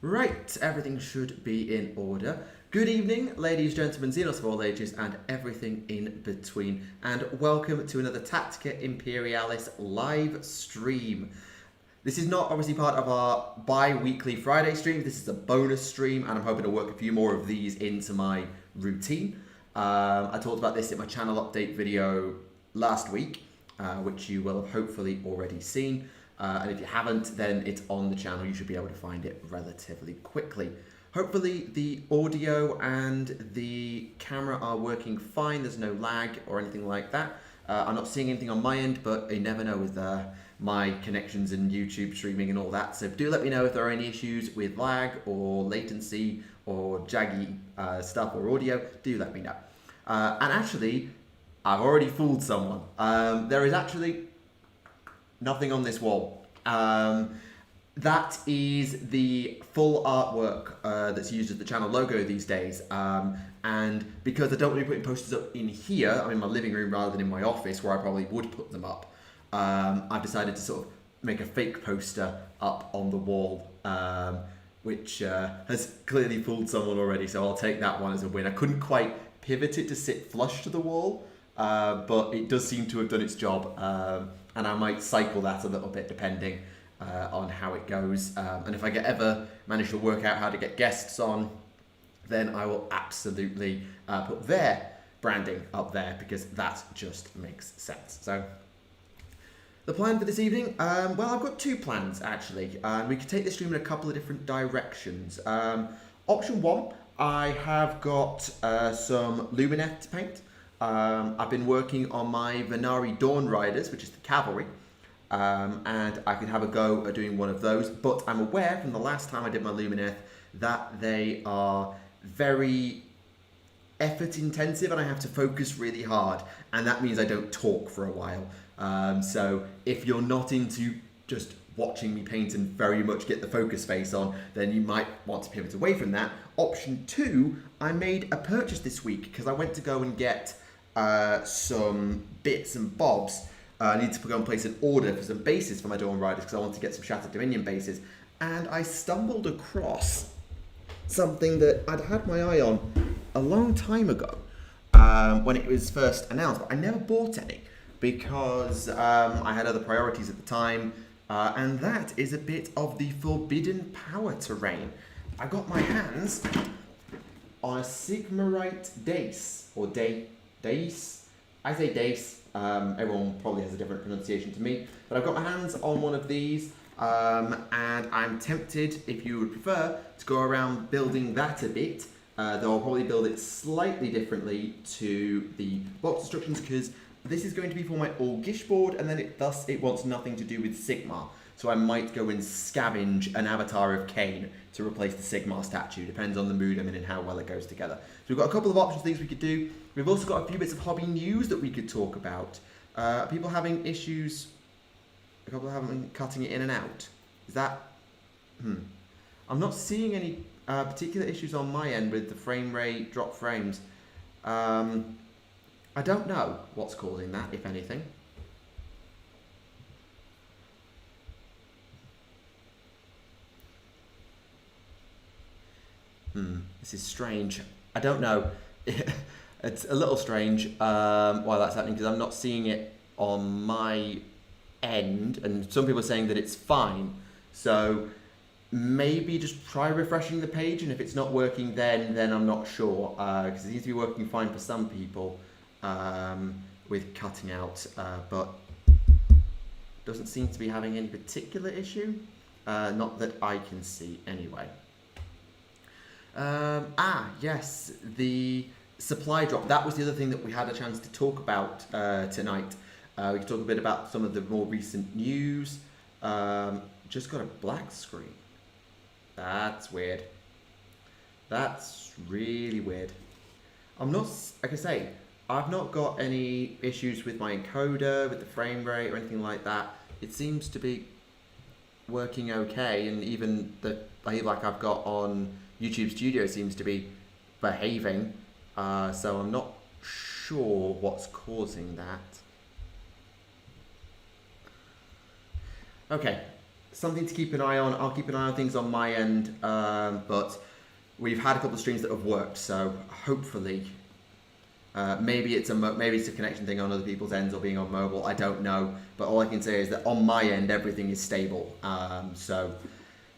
Right, everything should be in order. Good evening, ladies, gentlemen, Xenos of all ages, and everything in between. And welcome to another Tactica Imperialis live stream. This is not obviously part of our bi-weekly Friday stream. This is a bonus stream, and I'm hoping to work a few more of these into my routine. I talked about this in my channel update video last week, which you will have hopefully already seen. And if you haven't, then it's on the channel. You should be able to find it relatively quickly. Hopefully the audio and the camera are working fine. There's no lag or anything like that. I'm not seeing anything on my end, but you never know with my connections and YouTube streaming and all that. So do let me know if there are any issues with lag or latency or jaggy stuff or audio. Do let me know. And actually, I've already fooled someone. There is actually nothing on this wall. That is the full artwork that's used as the channel logo these days. And because I don't want to be putting posters up in here, I'm in my living room rather than in my office where I probably would put them up, I've decided to sort of make a fake poster up on the wall, which has clearly fooled someone already, so I'll take that one as a win. I couldn't quite pivot it to sit flush to the wall, but it does seem to have done its job. And I might cycle that a little bit depending on how it goes. And if I ever manage to work out how to get guests on, then I will absolutely put their branding up there because that just makes sense. So the plan for this evening, well, I've got two plans actually. We could take this stream in a couple of different directions. Option one, I have got some Lumineth to paint. I've been working on my Venari Dawn Riders, which is the cavalry, and I could have a go at doing one of those, but I'm aware from the last time I did my Lumineth that they are very effort intensive and I have to focus really hard, and that means I don't talk for a while. So if you're not into just watching me paint and very much get the focus face on, then you might want to pivot away from that. Option two, I made a purchase this week because I went to go and get some bits and bobs. I need to go and place an order for some bases for my Dawn Riders because I want to get some Shattered Dominion bases. And I stumbled across something that I'd had my eye on a long time ago when it was first announced, but I never bought any because I had other priorities at the time, and that is a bit of the Forbidden Power terrain. I got my hands on a Sigmarite Dace, or Dace. I say Dace. Everyone probably has a different pronunciation to me, but I've got my hands on one of these, and I'm tempted, if you would prefer, to go around building that a bit. Though I'll probably build it slightly differently to the box instructions because this is going to be for my Orgish board, and then it wants nothing to do with Sigmar. So I might go and scavenge an avatar of Cain to replace the Sigmar statue. Depends on the mood I'm in and how well it goes together. So we've got a couple of options, things we could do. We've also got a few bits of hobby news that we could talk about. People having issues, a couple having cutting it in and out. Is that, I'm not seeing any particular issues on my end with the frame rate, drop frames. I don't know what's causing that, if anything. This is strange. I don't know. It's a little strange why that's happening because I'm not seeing it on my end, and some people are saying that it's fine. So maybe just try refreshing the page, and if it's not working, then I'm not sure because it seems to be working fine for some people with cutting out, but doesn't seem to be having any particular issue. Not that I can see anyway. Yes, the supply drop. That was the other thing that we had a chance to talk about tonight. We could talk a bit about some of the more recent news. Just got a black screen. That's weird. That's really weird. I'm not, like I say, I've not got any issues with my encoder, with the frame rate or anything like that. It seems to be working okay, and even the playback I've got on YouTube Studio seems to be behaving. So I'm not sure what's causing that. Okay, something to keep an eye on. I'll keep an eye on things on my end, but we've had a couple of streams that have worked, so hopefully, maybe it's a connection thing on other people's ends or being on mobile. I don't know, but all I can say is that on my end everything is stable. So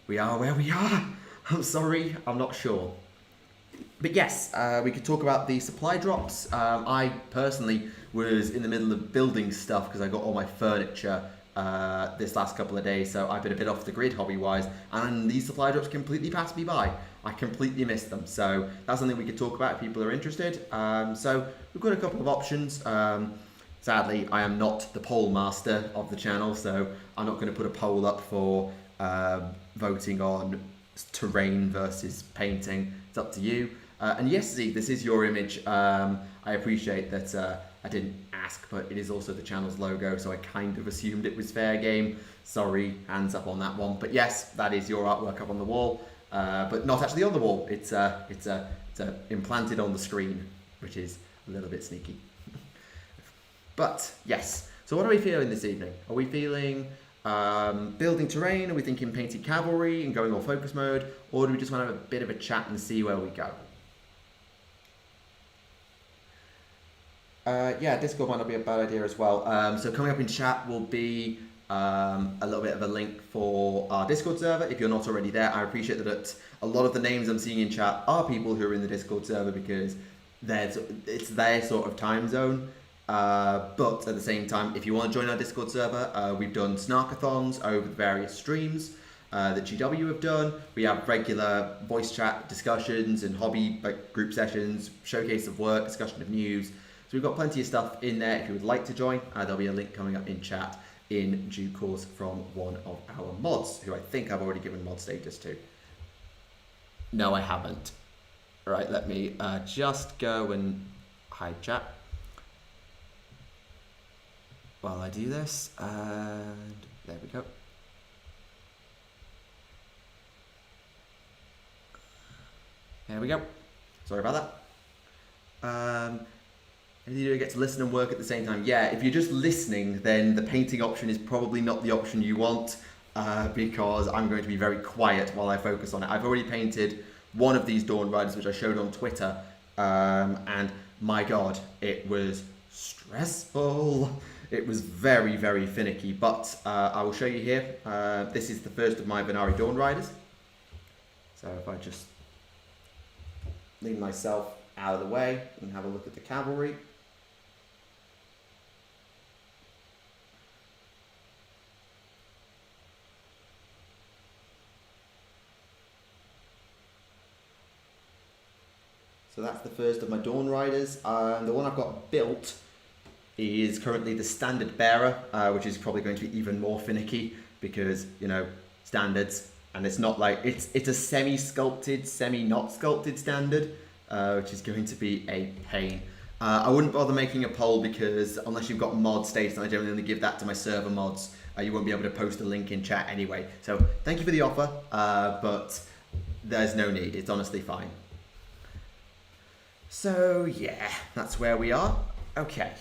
we are where we are. I'm sorry, I'm not sure. But yes, we could talk about the supply drops. I personally was in the middle of building stuff because I got all my furniture this last couple of days, so I've been a bit off the grid hobby-wise, and these supply drops completely passed me by. I completely missed them, so that's something we could talk about if people are interested. So we've got a couple of options. Sadly, I am not the poll master of the channel, so I'm not going to put a poll up for voting on terrain versus painting. It's up to you. And yes, Z, this is your image. I appreciate that I didn't ask, but it is also the channel's logo, so I kind of assumed it was fair game. Sorry, hands up on that one. But yes, that is your artwork up on the wall, but not actually on the wall. It's implanted on the screen, which is a little bit sneaky. But yes, so what are we feeling this evening? Are we feeling building terrain? Are we thinking painted cavalry and going all focus mode? Or do we just want to have a bit of a chat and see where we go? Yeah, Discord might not be a bad idea as well. So coming up in chat will be a little bit of a link for our Discord server. If you're not already there, I appreciate that a lot of the names I'm seeing in chat are people who are in the Discord server because it's their sort of time zone. But at the same time, if you want to join our Discord server, we've done snarkathons over the various streams that GW have done. We have regular voice chat discussions and hobby group sessions, showcase of work, discussion of news. So we've got plenty of stuff in there if you would like to join. There'll be a link coming up in chat in due course from one of our mods, who I think I've already given mod status to. No, I haven't. Right, let me just go and hide chat while I do this. And there we go. There we go. Sorry about that. And you get to listen and work at the same time. Yeah, if you're just listening, then the painting option is probably not the option you want because I'm going to be very quiet while I focus on it. I've already painted one of these Dawn Riders, which I showed on Twitter, and my God, it was stressful. It was very, very finicky, but I will show you here. This is the first of my Venari Dawn Riders. So if I just leave myself out of the way and have a look at the cavalry. So that's the first of my Dawn Riders. The one I've got built is currently the standard bearer, which is probably going to be even more finicky because, you know, standards, and it's not like, it's a semi-sculpted, semi-not sculpted standard, which is going to be a pain. I wouldn't bother making a poll because unless you've got mod status, and I generally only give that to my server mods, you won't be able to post a link in chat anyway. So thank you for the offer, but there's no need, it's honestly fine. So yeah, that's where we are. Okay.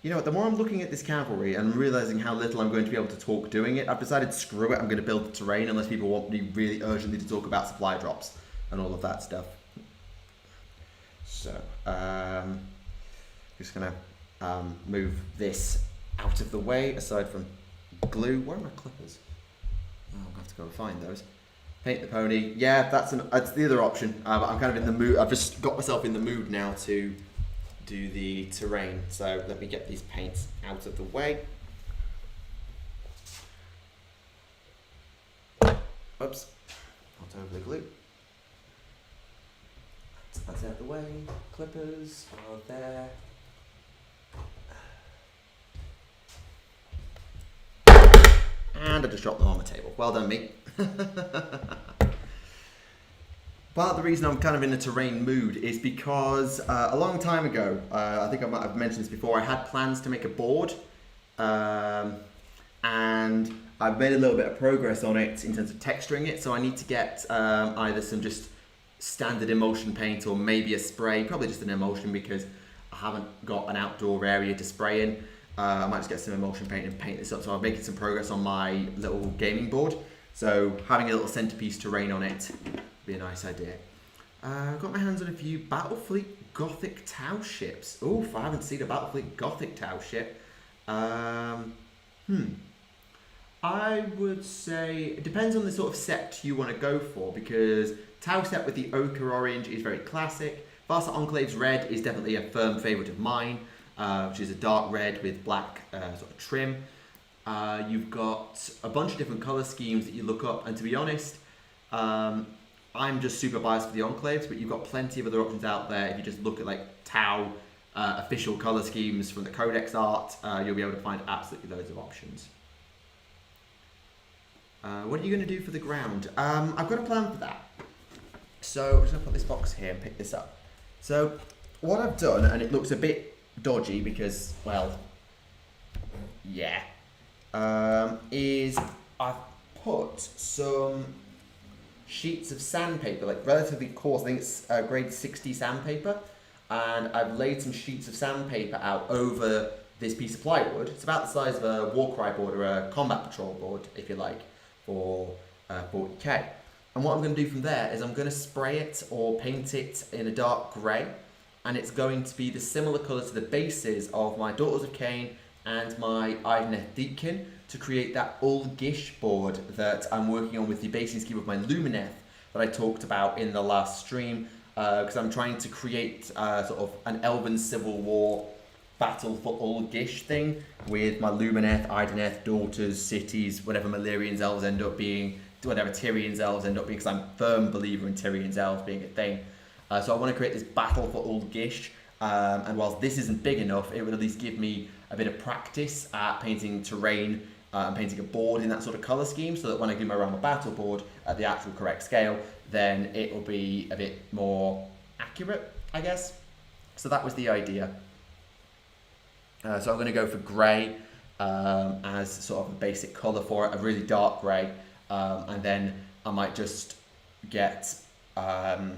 You know what, the more I'm looking at this cavalry and realizing how little I'm going to be able to talk doing it, I've decided, screw it, I'm going to build the terrain unless people want me really urgently to talk about supply drops and all of that stuff. So, just going to move this out of the way, aside from glue. Where are my clippers? Oh, I'll have to go and find those. Paint the pony. Yeah, that's the other option. But I'm kind of in the mood. I've just got myself in the mood now to do the terrain. So let me get these paints out of the way. Oops. Not over the glue. So that's out of the way. Clippers are there. And I just dropped them on the table. Well done, me. Part of the reason I'm kind of in a terrain mood is because a long time ago, I think I might have mentioned this before, I had plans to make a board, and I've made a little bit of progress on it in terms of texturing it, so I need to get either some just standard emulsion paint or maybe a spray, probably just an emulsion because I haven't got an outdoor area to spray in. I might just get some emulsion paint and paint this up. So I'm making some progress on my little gaming board. So having a little centerpiece terrain on it would be a nice idea. I've got my hands on a few Battlefleet Gothic Tau ships. Oof, I haven't seen a Battlefleet Gothic Tau ship. I would say it depends on the sort of set you want to go for, because Tau set with the ochre orange is very classic. Farsight Enclave's red is definitely a firm favourite of mine, which is a dark red with black sort of trim. You've got a bunch of different colour schemes that you look up, and to be honest, I'm just super biased for the Enclaves, but you've got plenty of other options out there. If you just look at like Tau official colour schemes from the Codex art, you'll be able to find absolutely loads of options. What are you going to do for the ground? I've got a plan for that. So I'm just going to put this box here and pick this up. So what I've done, and it looks a bit dodgy because, well, yeah, is I've put some sheets of sandpaper, like relatively coarse, I think it's grade 60 sandpaper, and I've laid some sheets of sandpaper out over this piece of plywood. It's about the size of a Warcry board or a Combat Patrol board, if you like, for 40k. And what I'm going to do from there is I'm going to spray it or paint it in a dark grey, and it's going to be the similar colour to the bases of my Daughters of Cain and my Ideneth Deepkin, to create that Ulgish board that I'm working on with the basing scheme of my Lumineth that I talked about in the last stream, because I'm trying to create sort of an Elven Civil War battle for Ulgish thing with my Lumineth, Ideneth, Daughters, Cities, whatever Malerian's elves end up being, whatever Tyrion's elves end up being, because I'm a firm believer in Tyrion's elves being a thing. So I want to create this battle for Ulgish, and whilst this isn't big enough, it would at least give me a bit of practice at painting terrain and painting a board in that sort of colour scheme, so that when I do my Realm of Battle board at the actual correct scale, then it will be a bit more accurate, I guess. So that was the idea. So I'm going to go for grey as sort of a basic colour for it, a really dark grey, and then I might just get, not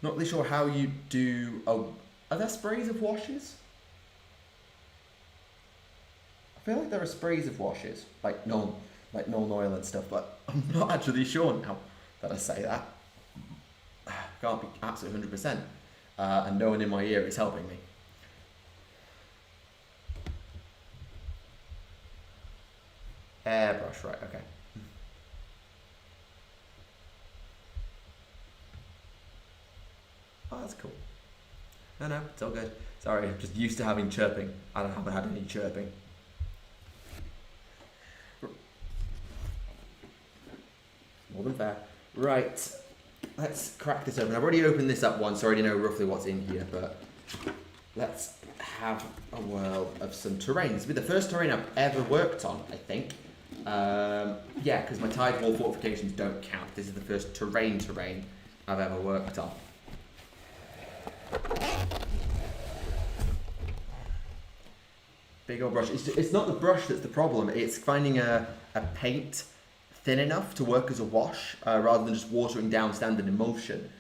really sure how you do, are there sprays of washes? I feel like there are sprays of washes, like Null oil and stuff, but I'm not actually sure now that I say that. Can't be absolutely 100%, and no one in my ear is helping me. Airbrush, right, okay. Oh, that's cool. No, it's all good. Sorry, I'm just used to having chirping. I haven't had any chirping. More than fair. Right, let's crack this open. I've already opened this up once, so I already know roughly what's in here, but let's have a whirl of some terrain. This will be the first terrain I've ever worked on, I think. Yeah, because my tide wall fortifications don't count. This is the first terrain I've ever worked on. Big old brush. It's not the brush that's the problem. It's finding a paint thin enough to work as a wash, rather than just watering down standard emulsion.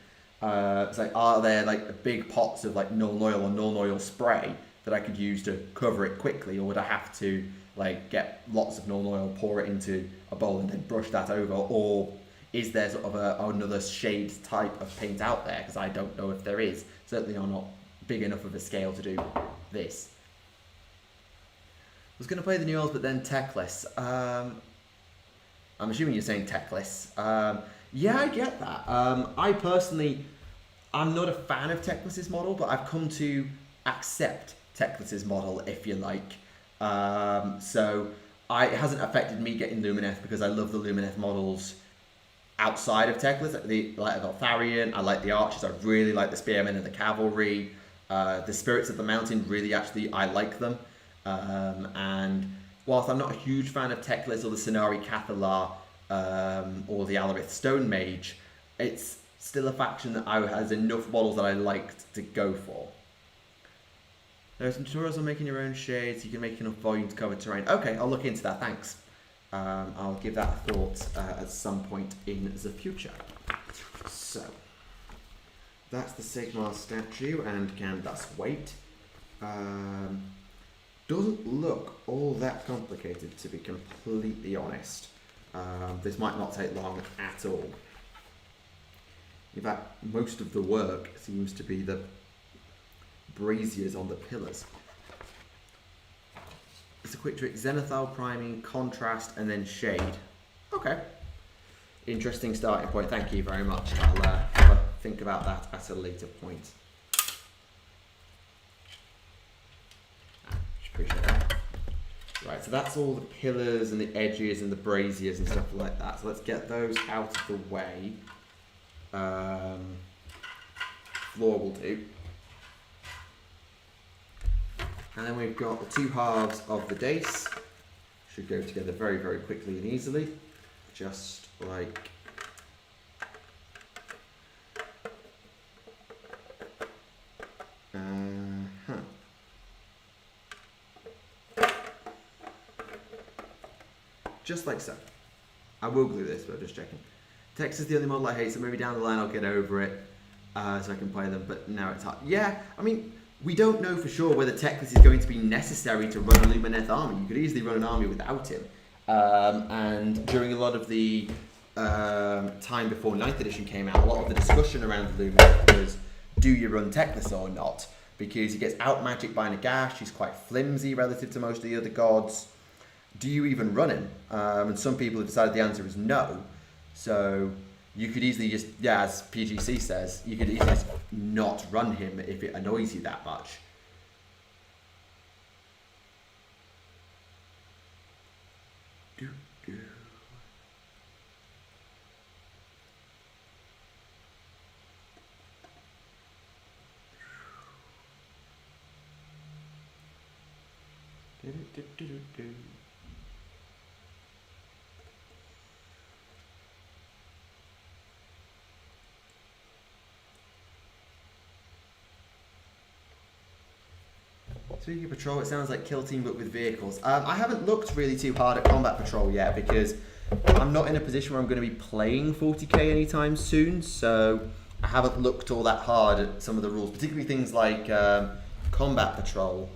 It's like, are there like big pots of like Null oil or Null oil spray that I could use to cover it quickly, or would I have to like get lots of Null oil, pour it into a bowl and then brush that over, or is there sort of another shade type of paint out there? Because I don't know if there is. Certainly I'm not big enough of a scale to do this. I was going to play the new elves, but then techless. I'm assuming you're saying techless. Yeah, I get that. I personally, I'm not a fan of Teclis's model, but I've come to accept Teclis's model, if you like. So it hasn't affected me getting Lumineth, because I love the Lumineth models outside of Teclis. Like the Eltharion, I like the archers, I really like the spearmen and the cavalry. The spirits of the mountain, really actually, I like them. And whilst I'm not a huge fan of Teclis or the Cenari Cathalar, or the Alarith Stone Mage, it's still a faction that has enough models that I liked to go for. There are some tutorials on making your own shades. You can make enough volume to cover terrain. Okay, I'll look into that, thanks. I'll give that a thought at some point in the future. So, that's the Sigmar statue and can thus wait. doesn't look all that complicated, to be completely honest. This might not take long at all. In fact, most of the work seems to be the braziers on the pillars. It's a quick trick: zenithal, priming, contrast, and then shade. Okay. Interesting starting point. Thank you very much. I'll have a think about that at a later point. Appreciate that. Right, so that's all the pillars and the edges and the braziers and stuff like that. So let's get those out of the way. Floor will do. And then we've got the two halves of the dais. Should go together very, very quickly and easily. Just like just like so. I will glue this, but I'm just checking. Text is the only model I hate, so maybe down the line I'll get over it so I can play them, but now it's hard. Yeah, I mean, we don't know for sure whether Teclis is going to be necessary to run a Lumineth army. You could easily run an army without him. And during a lot of the time before 9th edition came out, a lot of the discussion around the Lumineth was, do you run Teclis or not? Because he gets out-magicked by Nagash, he's quite flimsy relative to most of the other gods. Do you even run him? And some people have decided the answer is no. So you could easily just, yeah, as PGC says, you could easily just not run him if it annoys you that much. Speaking of patrol, it sounds like Kill Team but with vehicles. I haven't looked really too hard at combat patrol yet because I'm not in a position where I'm going to be playing 40k anytime soon, so I haven't looked all that hard at some of the rules, particularly things like combat patrol,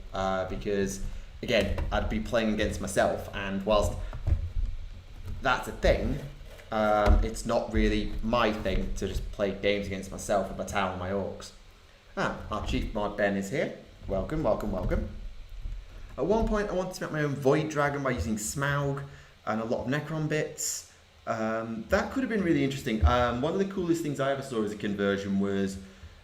because again, I'd be playing against myself, and whilst that's a thing, it's not really my thing to just play games against myself with my Tau and my orcs. Our chief mod Ben is here. Welcome, welcome, welcome. At one point, I wanted to make my own Void Dragon by using Smaug and a lot of Necron bits. That could have been really interesting. One of the coolest things I ever saw as a conversion was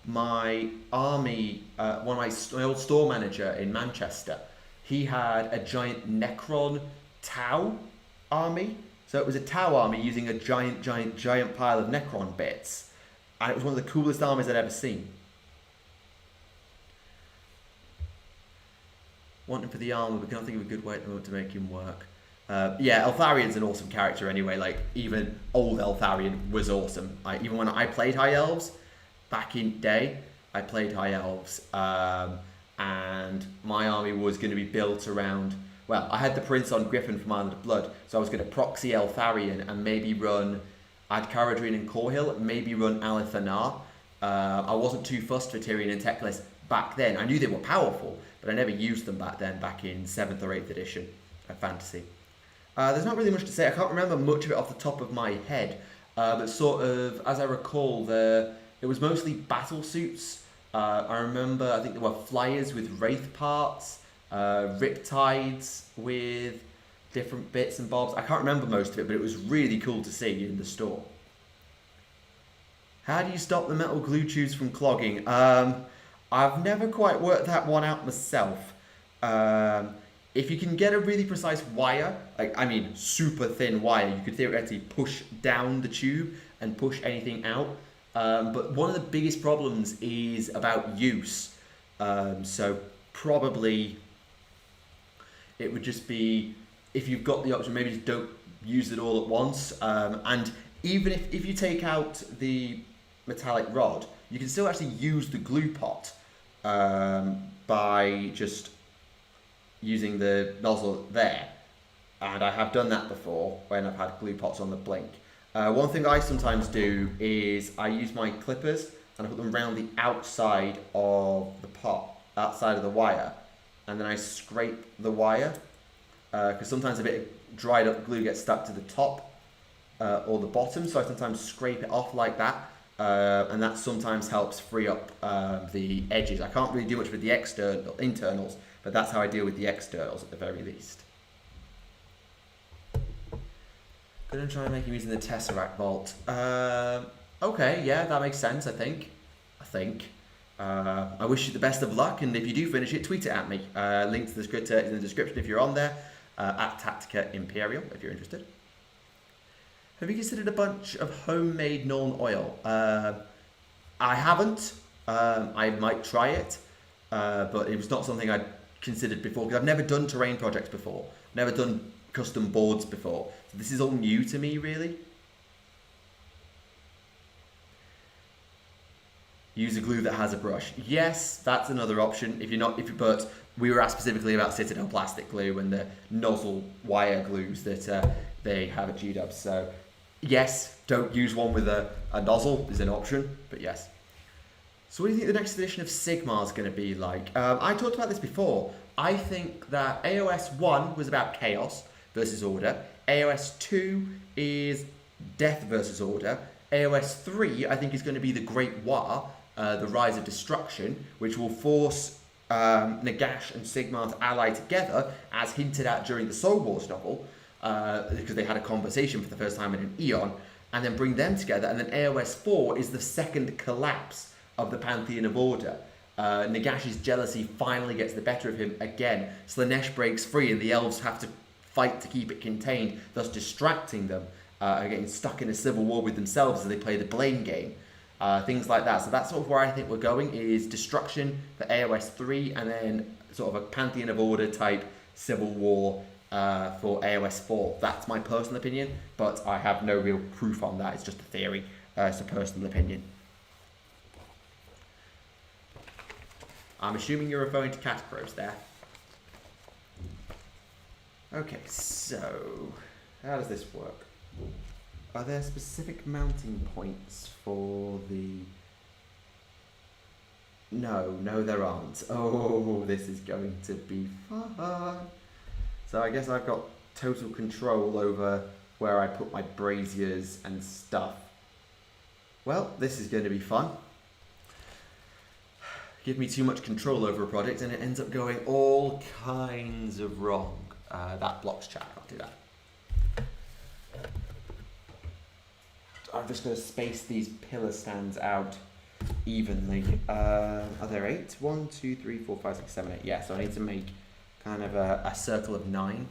my army, my old store manager in Manchester. He had a giant Necron Tau army. So it was a Tau army using a giant pile of Necron bits. And it was one of the coolest armies I'd ever seen. Want him for the armor, but can't think of a good way at the moment to make him work. Yeah, Eltharion's an awesome character anyway. Like, even old Eltharion was awesome. Even when I played High Elves, back in day, I played High Elves. And my army was going to be built around... Well, I had the Prince on Griffin from Island of Blood, so I was going to proxy Eltharion and maybe run... I had Caradrine and Corhill, maybe run Alithanar. I wasn't too fussed for Tyrion and Teclis back then. I knew they were powerful, but I never used them back then, back in 7th or 8th edition of Fantasy. There's not really much to say. I can't remember much of it off the top of my head, but sort of, as I recall, it was mostly battle suits. I remember, I think there were flyers with wraith parts, riptides with different bits and bobs. I can't remember most of it, but it was really cool to see in the store. How do you stop the metal glue tubes from clogging? I've never quite worked that one out myself. If you can get a really precise wire, super thin wire, you could theoretically push down the tube and push anything out. But one of the biggest problems is about use. So probably it would just be, if you've got the option, maybe just don't use it all at once. And even if you take out the metallic rod, you can still actually use the glue pot by just using the nozzle there. And I have done that before when I've had glue pots on the blink. One thing I sometimes do is I use my clippers and I put them around the outside of the pot, outside of the wire, and then I scrape the wire, because sometimes a bit of dried up glue gets stuck to the top or the bottom, so I sometimes scrape it off like that, and that sometimes helps free up the edges. I can't really do much with the internals, but that's how I deal with the externals at the very least. Gonna try and make him using the Tesseract Vault. Okay, yeah, that makes sense, I think. I wish you the best of luck, and if you do finish it, tweet it at me. Link to the script in the description if you're on there, at Tactica Imperial, if you're interested. Have you considered a bunch of homemade Nuln oil? I haven't. I might try it, but it was not something I'd considered before, because I've never done terrain projects before. Never done custom boards before. So this is all new to me, really. Use a glue that has a brush. Yes, that's another option. But we were asked specifically about Citadel plastic glue and the nozzle wire glues that they have at GW. So yes, don't use one with a nozzle is an option, but yes. So what do you think the next edition of Sigmar is going to be like? I talked about this before. I think that AOS 1 was about chaos versus order. AOS 2 is death versus order. AOS 3, I think, is going to be the Great War, the Rise of Destruction, which will force Nagash and Sigmar to ally together, as hinted at during the Soul Wars novel, because they had a conversation for the first time in an eon, and then bring them together. And then AOS 4 is the second collapse of the Pantheon of Order. Nagash's jealousy finally gets the better of him again. Slanesh breaks free, and the elves have to fight to keep it contained, thus distracting them, getting stuck in a civil war with themselves as they play the blame game. Things like that. So that's sort of where I think we're going, is destruction for AOS 3, and then sort of a Pantheon of Order type civil war for AOS 4. That's my personal opinion, but I have no real proof on that. It's just a theory. It's a personal opinion. I'm assuming you're referring to Catacrobes there. Okay, so how does this work? Are there specific mounting points for the... No, there aren't. Oh, this is going to be fun. So I guess I've got total control over where I put my braziers and stuff. Well, this is going to be fun. Give me too much control over a project and it ends up going all kinds of wrong. That blocks chat, I'll do that. I'm just going to space these pillar stands out evenly. Are there 8? 1, 2, 3, 4, 5, 6, 7, 8. Yeah, so I need to make kind of a circle of 9.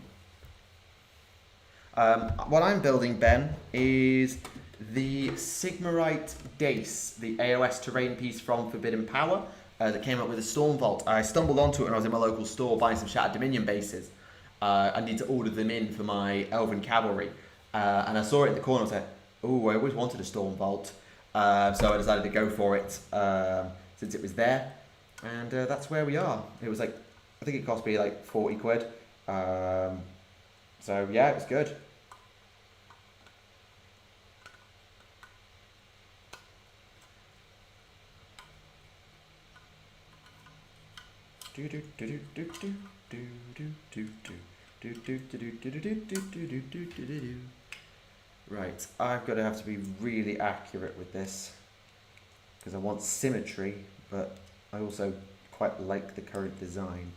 What I'm building, Ben, is the Sigmarite Dace, the AOS terrain piece from Forbidden Power that came up with a Storm Vault. I stumbled onto it when I was in my local store buying some Shattered Dominion bases. I need to order them in for my Elven Cavalry. And I saw it in the corner. I was like, oh, I always wanted a Storm Vault. So I decided to go for it since it was there. And that's where we are. It was like, I think it cost me like 40 quid. So yeah, it was good. Right, I've got to have to be really accurate with this because I want symmetry, but I also quite like the current design.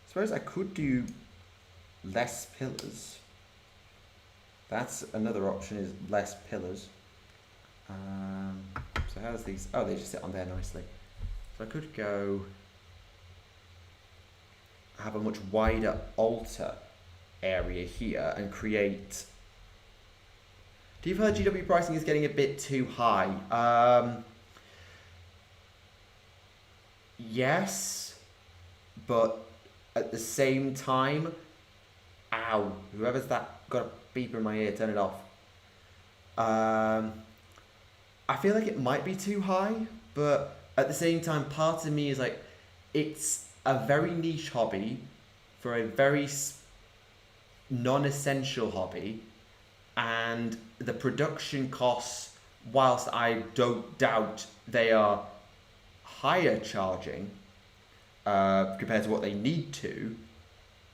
I suppose I could do less pillars. That's another option, is less pillars. So how's these? Oh, they just sit on there nicely. So I could go have a much wider altar area here and create... Do you feel like GW pricing is getting a bit too high? Yes, but at the same time, ow, whoever's that got a beeper in my ear, turn it off. I feel like it might be too high, but at the same time, part of me is like, it's a very niche hobby for a very non-essential hobby, and the production costs, whilst I don't doubt they are higher charging, compared to what they need to,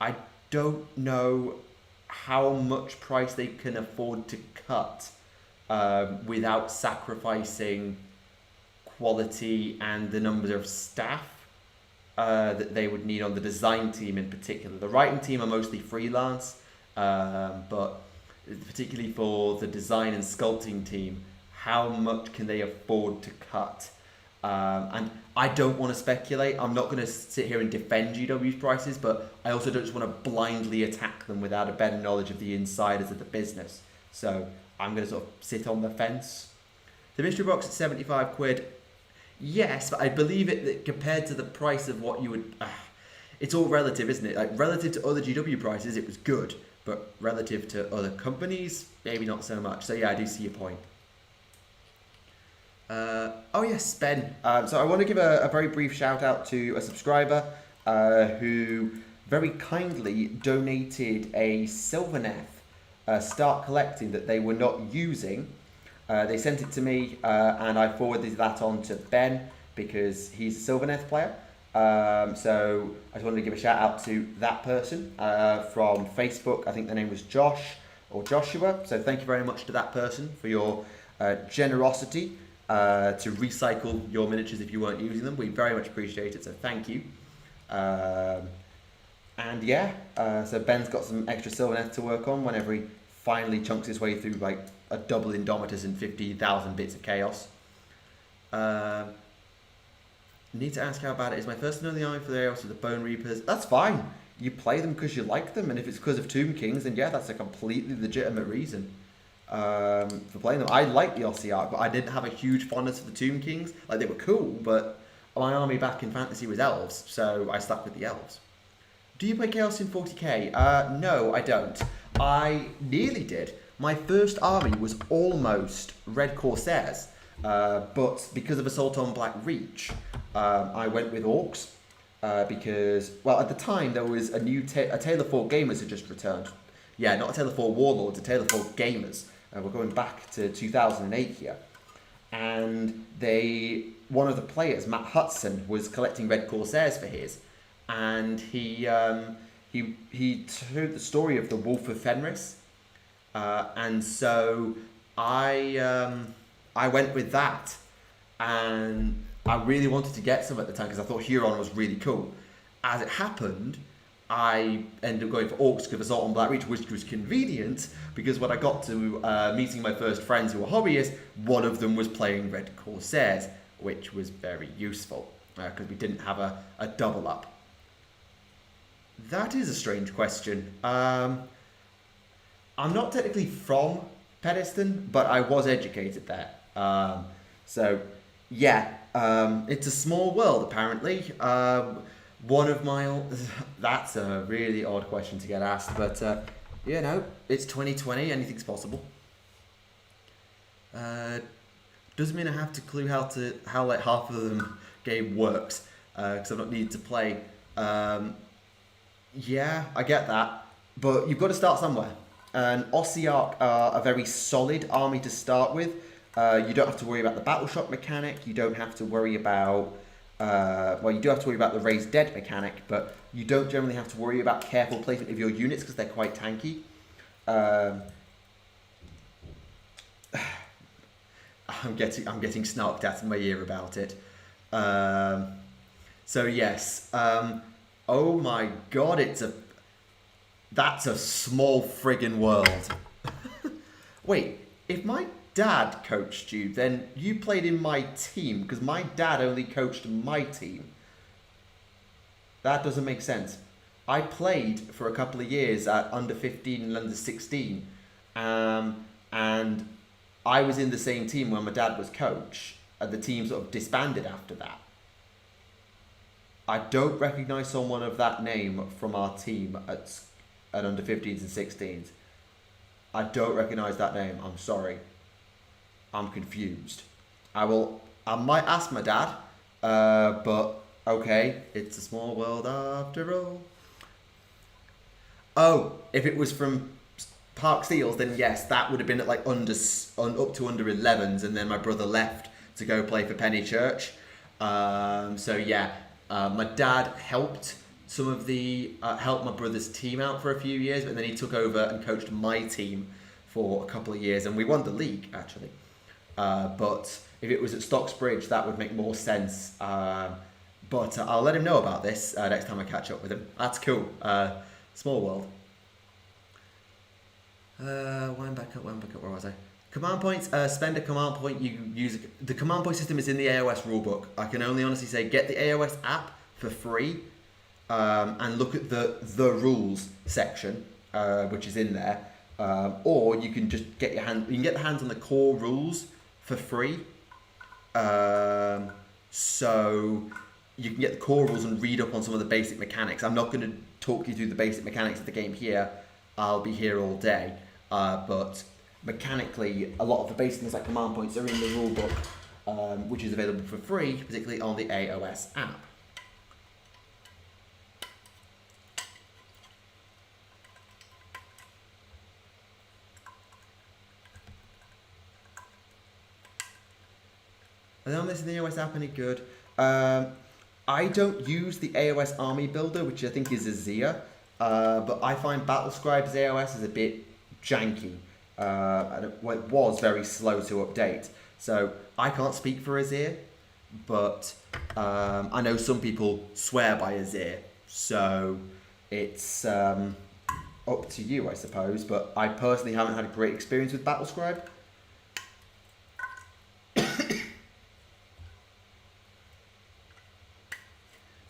I don't know how much price they can afford to cut without sacrificing quality and the numbers of staff that they would need on the design team in particular. The writing team are mostly freelance, but particularly for the design and sculpting team, how much can they afford to cut? And I don't want to speculate. I'm not going to sit here and defend GW's prices, but I also don't just want to blindly attack them without a better knowledge of the insiders of the business. So I'm going to sort of sit on the fence. The mystery box at 75 quid. Yes, but I believe it that compared to the price of what you would... it's all relative, isn't it? Like, relative to other GW prices, it was good. But relative to other companies, maybe not so much. So yeah, I do see your point. Oh yes, Ben. So I want to give a very brief shout out to a subscriber who very kindly donated a Sylvaneth Start Collecting that they were not using. They sent it to me and I forwarded that on to Ben because he's a Sylvaneth player. So I just wanted to give a shout out to that person from Facebook. I think the name was Josh or Joshua. So thank you very much to that person for your generosity to recycle your miniatures if you weren't using them. We very much appreciate it, so thank you. And yeah, so Ben's got some extra Sylvaneth to work on whenever he finally chunks his way through like a double Indomitus and 50,000 bits of chaos. Need to ask how bad it is. My first and only army for the Aeros are the Bone Reapers. That's fine. You play them because you like them, and if it's because of Tomb Kings, then yeah, that's a completely legitimate reason for playing them. I like the Ossiarch, but I didn't have a huge fondness for the Tomb Kings. Like, they were cool, but my army back in Fantasy was elves, so I stuck with the elves. Do you play Chaos in 40k? No, I don't. I nearly did. My first army was almost Red Corsairs, but because of Assault on Black Reach, I went with Orcs, because, well, at the time there was a new a Tale of Four Gamers had just returned. Yeah, not a Tale of Four Warlords, a Tale of Four Gamers. We're going back to 2008 here. And one of the players, Matt Hudson, was collecting Red Corsairs for his. And he told the story of the Wolf of Fenris. And so I went with that. And I really wanted to get some at the time because I thought Huron was really cool. As it happened, I ended up going for Orcs because Assault on Black Reach, which was convenient because when I got to meeting my first friends who were hobbyists, one of them was playing Red Corsairs, which was very useful because we didn't have a double up. That is a strange question. I'm not technically from Pedeston, but I was educated there. So, yeah, it's a small world, apparently. One of my... That's a really odd question to get asked, but, you know, it's 2020, anything's possible. Doesn't mean I have to clue how like half of the game works, because I've not needed to play. Yeah, I get that, but you've got to start somewhere. And Ossiarch are a very solid army to start with. You don't have to worry about the battle shock mechanic. You don't have to worry about... well, you do have to worry about the raised dead mechanic, but you don't generally have to worry about careful placement of your units because they're quite tanky. I'm getting snarked at in my ear about it. So yes. Oh my god, that's a small friggin' world. Wait, if my dad coached you, then you played in my team, because my dad only coached my team. That doesn't make sense. I played for a couple of years at under 15 and under 16, and I was in the same team when my dad was coach, and the team sort of disbanded after that. I don't recognise someone of that name from our team at under 15s and 16s. I don't recognise that name, I'm sorry. I'm confused. I might ask my dad, but okay, it's a small world after all. Oh, if it was from Park Seals, then yes, that would have been at like up to under 11s, and then my brother left to go play for Penny Church. So yeah, My dad helped some of the helped my brother's team out for a few years, but then he took over and coached my team for a couple of years, and we won the league actually. But if it was at Stocksbridge, that would make more sense. But I'll let him know about this next time I catch up with him. That's cool. Small world. Wind back up. Where was I? Command points. Spend a command point. You use the command point system is in the AOS rulebook. I can only honestly say get the AOS app for free, and look at the rules section, which is in there. Or you can just get your hand. You can get the hands on the core rules for free. So you can get the core rules and read up on some of the basic mechanics. I'm not going to talk you through the basic mechanics of the game here. I'll be here all day. But mechanically, a lot of the basic things like command points are in the rulebook, which is available for free, particularly on the AOS app. Are they on this in the AOS app any good? I don't use the AOS army builder, which I think is Azir, but I find Battlescribe's AOS is a bit janky. And it was very slow to update. So I can't speak for Azir, but I know some people swear by Azir. So it's up to you, I suppose. But I personally haven't had a great experience with Battlescribe.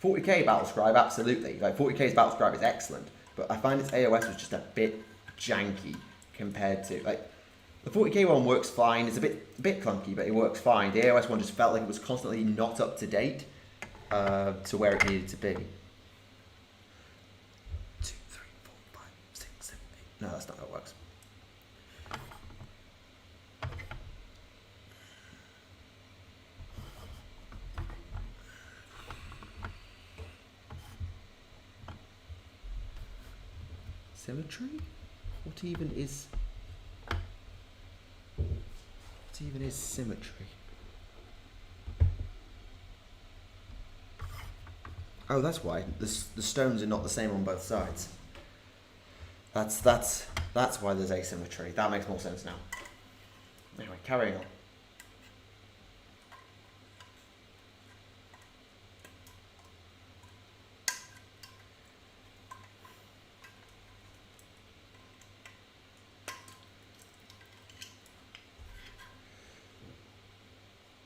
40k Battlescribe, absolutely. Like 40k's Battlescribe is excellent, but I find its AOS was just a bit janky compared to like the 40k one works fine. It's a bit clunky, but it works fine. The AOS one just felt like it was constantly not up to date to where it needed to be. 2, 3, 4, 5, 6, 7, 8. No, that's not how it works. Symmetry? What even is symmetry? Oh, that's why the stones are not the same on both sides. That's why there's asymmetry. That makes more sense now. Anyway, carrying on.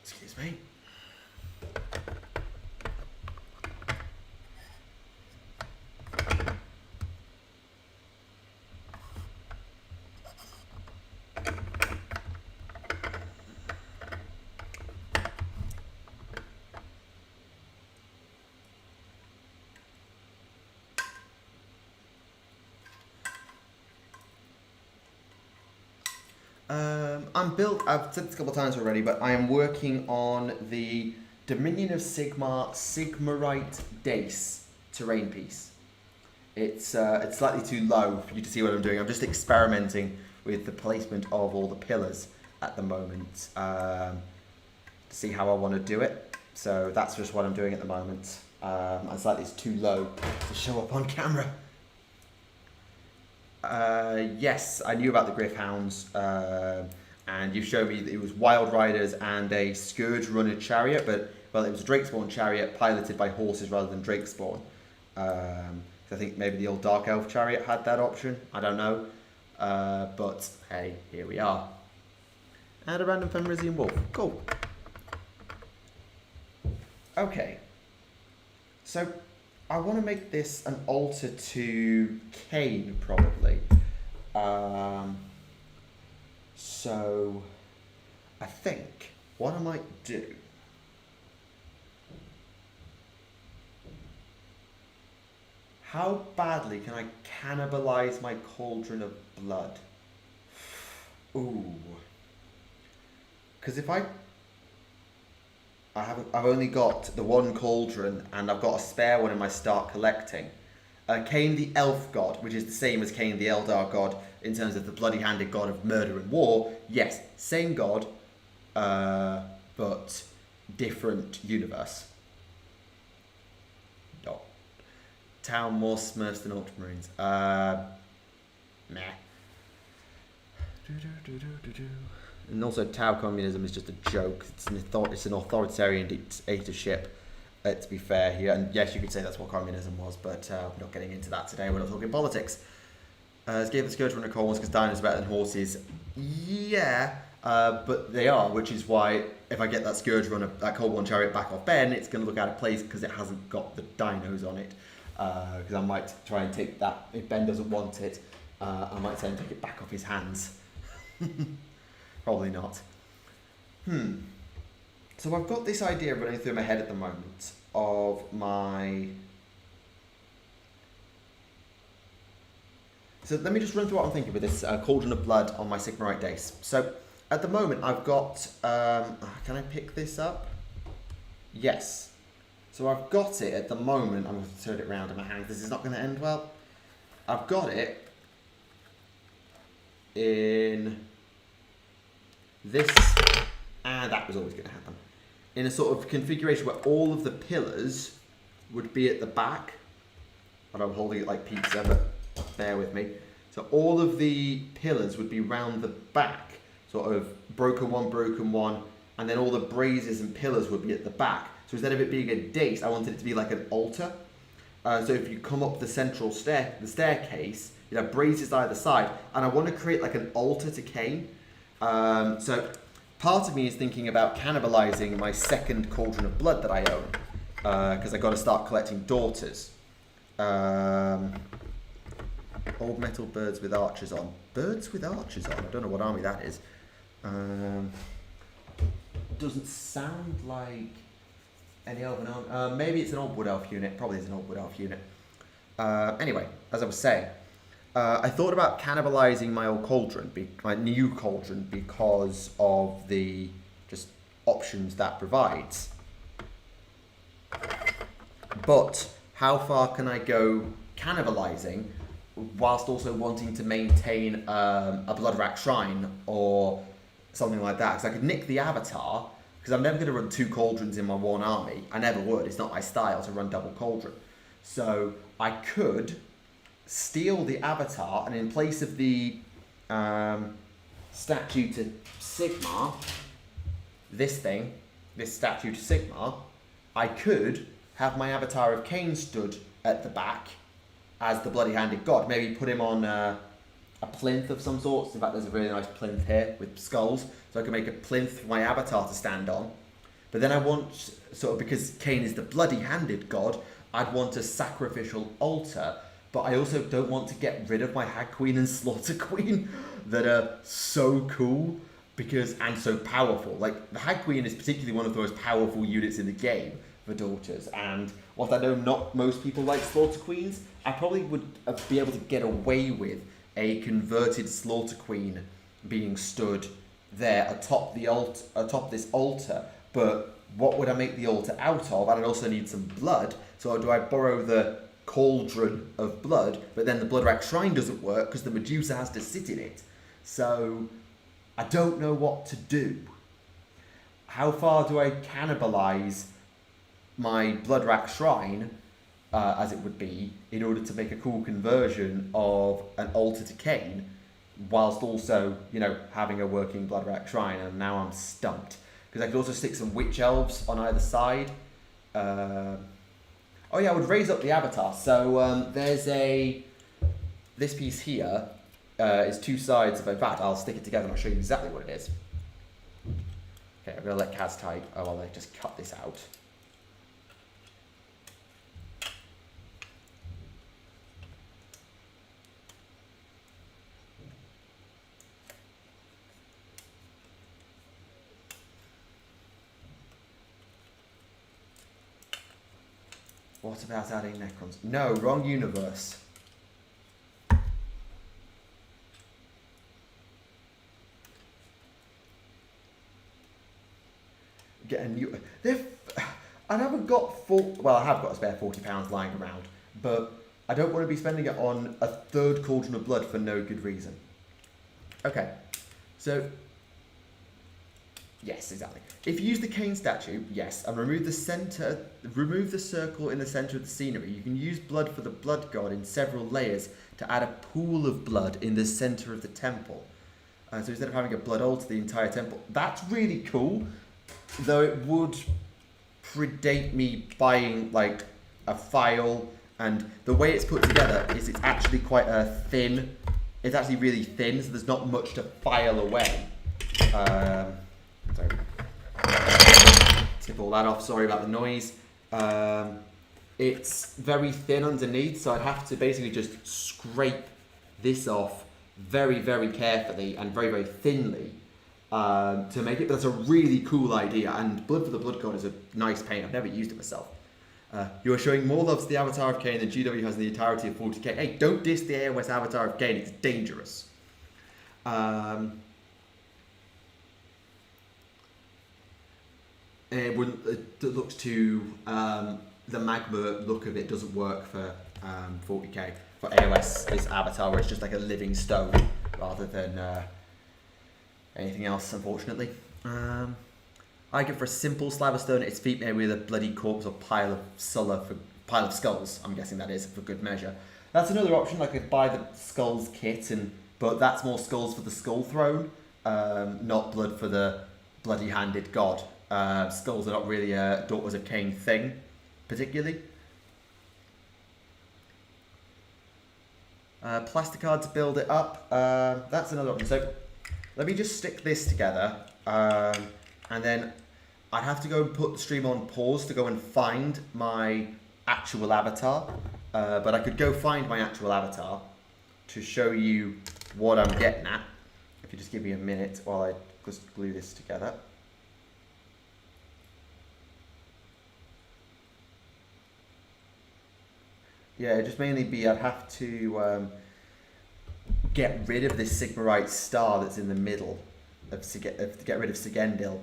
Excuse me. I've said this a couple of times already, but I am working on the Dominion of Sigmar Sigmarite Dace terrain piece. It's slightly too low for you to see what I'm doing. I'm just experimenting with the placement of all the pillars at the moment to see how I want to do it. So that's just what I'm doing at the moment. And slightly it's too low to show up on camera. Yes, I knew about the Griff Hounds, and you showed me that it was Wild Riders and a Scourge Runner chariot, but well, it was a Drakespawn chariot piloted by horses rather than Drakespawn. I think maybe the old Dark Elf chariot had that option. I don't know, but hey, here we are. And a random Fenrisian wolf. Cool. Okay, so I want to make this an altar to Cain, probably. So I think what I might do how badly can I cannibalize my cauldron of blood? Ooh. Because if I've only got the one cauldron and I've got a spare one in my start collecting. Cain the Elf God, which is the same as Cain the Eldar God in terms of the bloody-handed god of murder and war. Yes, same god, but different universe. Tau more Smurfs than Ultramarines? Meh. And also, Tau communism is just a joke. It's an authoritarian dictatorship. To be fair here, and yes, you could say that's what communism was, but we're not getting into that today. We're not talking politics. Gave the Scourge Runner Cold because dinos are better than horses. Yeah, but they are, which is why if I get that Scourge Runner, that Cold One Chariot back off Ben, it's going to look out of place because it hasn't got the dinos on it. Because I might try and take that, if Ben doesn't want it, I might try and take it back off his hands. Probably not. So I've got this idea running through my head at the moment of my... So let me just run through what I'm thinking with this Cauldron of Blood on my Sigmarite Dace. So at the moment I've got... can I pick this up? Yes. So I've got it at the moment. I'm going to turn it around in my hand. This is not going to end well. I've got it in this... And that was always going to happen. In a sort of configuration where all of the pillars would be at the back. And I'm holding it like pizza, but bear with me. So all of the pillars would be round the back, sort of broken one, and then all the braziers and pillars would be at the back. So instead of it being a dace, I wanted it to be like an altar. So if you come up the central staircase, you'd have braziers either side, and I want to create like an altar to Cain. So part of me is thinking about cannibalizing my second Cauldron of Blood that I own, because I got to start collecting daughters. Old metal birds with archers on. Birds with archers on? I don't know what army that is. Doesn't sound like any elven army. Maybe it's an old wood elf unit. Probably is an old wood elf unit. Anyway, as I was saying, I thought about cannibalizing my old cauldron, my new cauldron, because of the just options that provides. But how far can I go cannibalizing whilst also wanting to maintain a Bloodrack Shrine or something like that? Because I could nick the avatar, because I'm never going to run two cauldrons in my one army. I never would. It's not my style to run double cauldron. So I could steal the avatar, and in place of the statue to Sigmar, this statue to Sigmar, I could have my avatar of Cain stood at the back as the bloody-handed god. Maybe put him on a plinth of some sorts. In fact, there's a really nice plinth here with skulls, so I can make a plinth for my avatar to stand on. But then I want, sort of, because Cain is the bloody-handed god, I'd want a sacrificial altar, but I also don't want to get rid of my Hag Queen and Slaughter Queen that are so cool and so powerful. Like, the Hag Queen is particularly one of the most powerful units in the game for daughters, and whilst I know not most people like Slaughter Queens, I probably would be able to get away with a converted Slaughter Queen being stood there atop this altar. But what would I make the altar out of? I'd also need some blood. So do I borrow the Cauldron of Blood, but then the Bloodrack Shrine doesn't work because the Medusa has to sit in it. So I don't know what to do. How far do I cannibalize my Bloodrack Shrine, as it would be, in order to make a cool conversion of an altar to Cain, whilst also, having a working Bloodrack Shrine? And now I'm stumped, because I could also stick some Witch Elves on either side. Oh yeah, I would raise up the avatar. So there's this piece here is two sides of, in fact, I'll stick it together and I'll show you exactly what it is. Okay, I'm going to let Kaz type. Oh, well, I just cut this out. What about adding Necrons? No, wrong universe. Get a new... I haven't got well, I have got a spare £40 lying around, but I don't want to be spending it on a third Cauldron of Blood for no good reason. Okay, so Yes, exactly. If you use the cane statue, yes, and remove the circle in the center of the scenery, you can use blood for the blood god in several layers to add a pool of blood in the center of the temple. So instead of having a blood altar the entire temple, that's really cool. Though it would predate me buying like a file, and the way it's put together is it's actually quite a thin. It's actually really thin, so there's not much to file away. Sorry. Tip all that off. Sorry about the noise. It's very thin underneath, so I'd have to basically just scrape this off very, very carefully and very, very thinly to make it. But that's a really cool idea, and Blood for the Blood God is a nice paint. I've never used it myself. You are showing more love to the Avatar of Cain than GW has in the entirety of 40k. Hey, don't diss the AOS Avatar of Cain. It's dangerous. It looks to the magma look of it doesn't work for 40k. For AOS is Avatar, where it's just like a living stone rather than anything else, unfortunately. I go for a simple slab of stone at its feet, maybe with a bloody corpse or pile of skulls. I'm guessing that is for good measure. That's another option. I could buy the skulls kit, but that's more skulls for the skull throne, not blood for the bloody-handed god. Skulls are not really a Daughters of Cain thing, particularly. Plasticard to build it up. That's another option. So let me just stick this together, and then I'd have to go and put the stream on pause to go and find my actual avatar. But I could go find my actual avatar to show you what I'm getting at. If you just give me a minute while I just glue this together. Yeah, it'd just mainly be I'd have to get rid of this Sigmarite star that's in the middle to get rid of Sigendil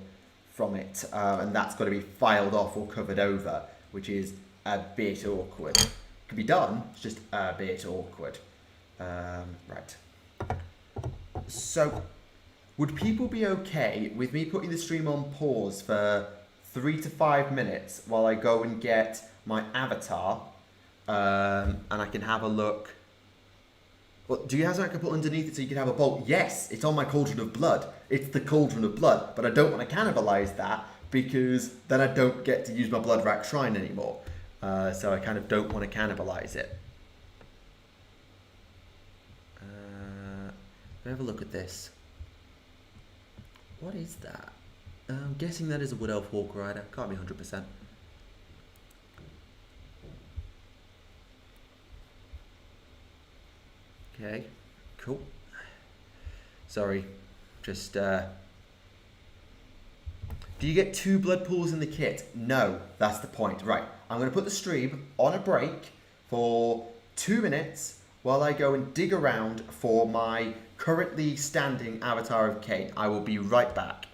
from it, and that's got to be filed off or covered over, which is a bit awkward. It can be done, it's just a bit awkward. Right. So, would people be okay with me putting the stream on pause for 3 to 5 minutes while I go and get my avatar? And I can have a look. Well, do you have something I can put underneath it so you can have a bolt? Yes, it's on my Cauldron of Blood. It's the Cauldron of Blood, but I don't want to cannibalize that because then I don't get to use my Blood Rack Shrine anymore. So I kind of don't want to cannibalize it. Let me have a look at this. What is that? I'm guessing that is a Wood Elf Hawk Rider. Can't be 100%. Okay, cool. Sorry, just, do you get 2 blood pools in the kit? No, that's the point. Right, I'm going to put the stream on a break for 2 minutes while I go and dig around for my currently standing Avatar of Cain. I will be right back.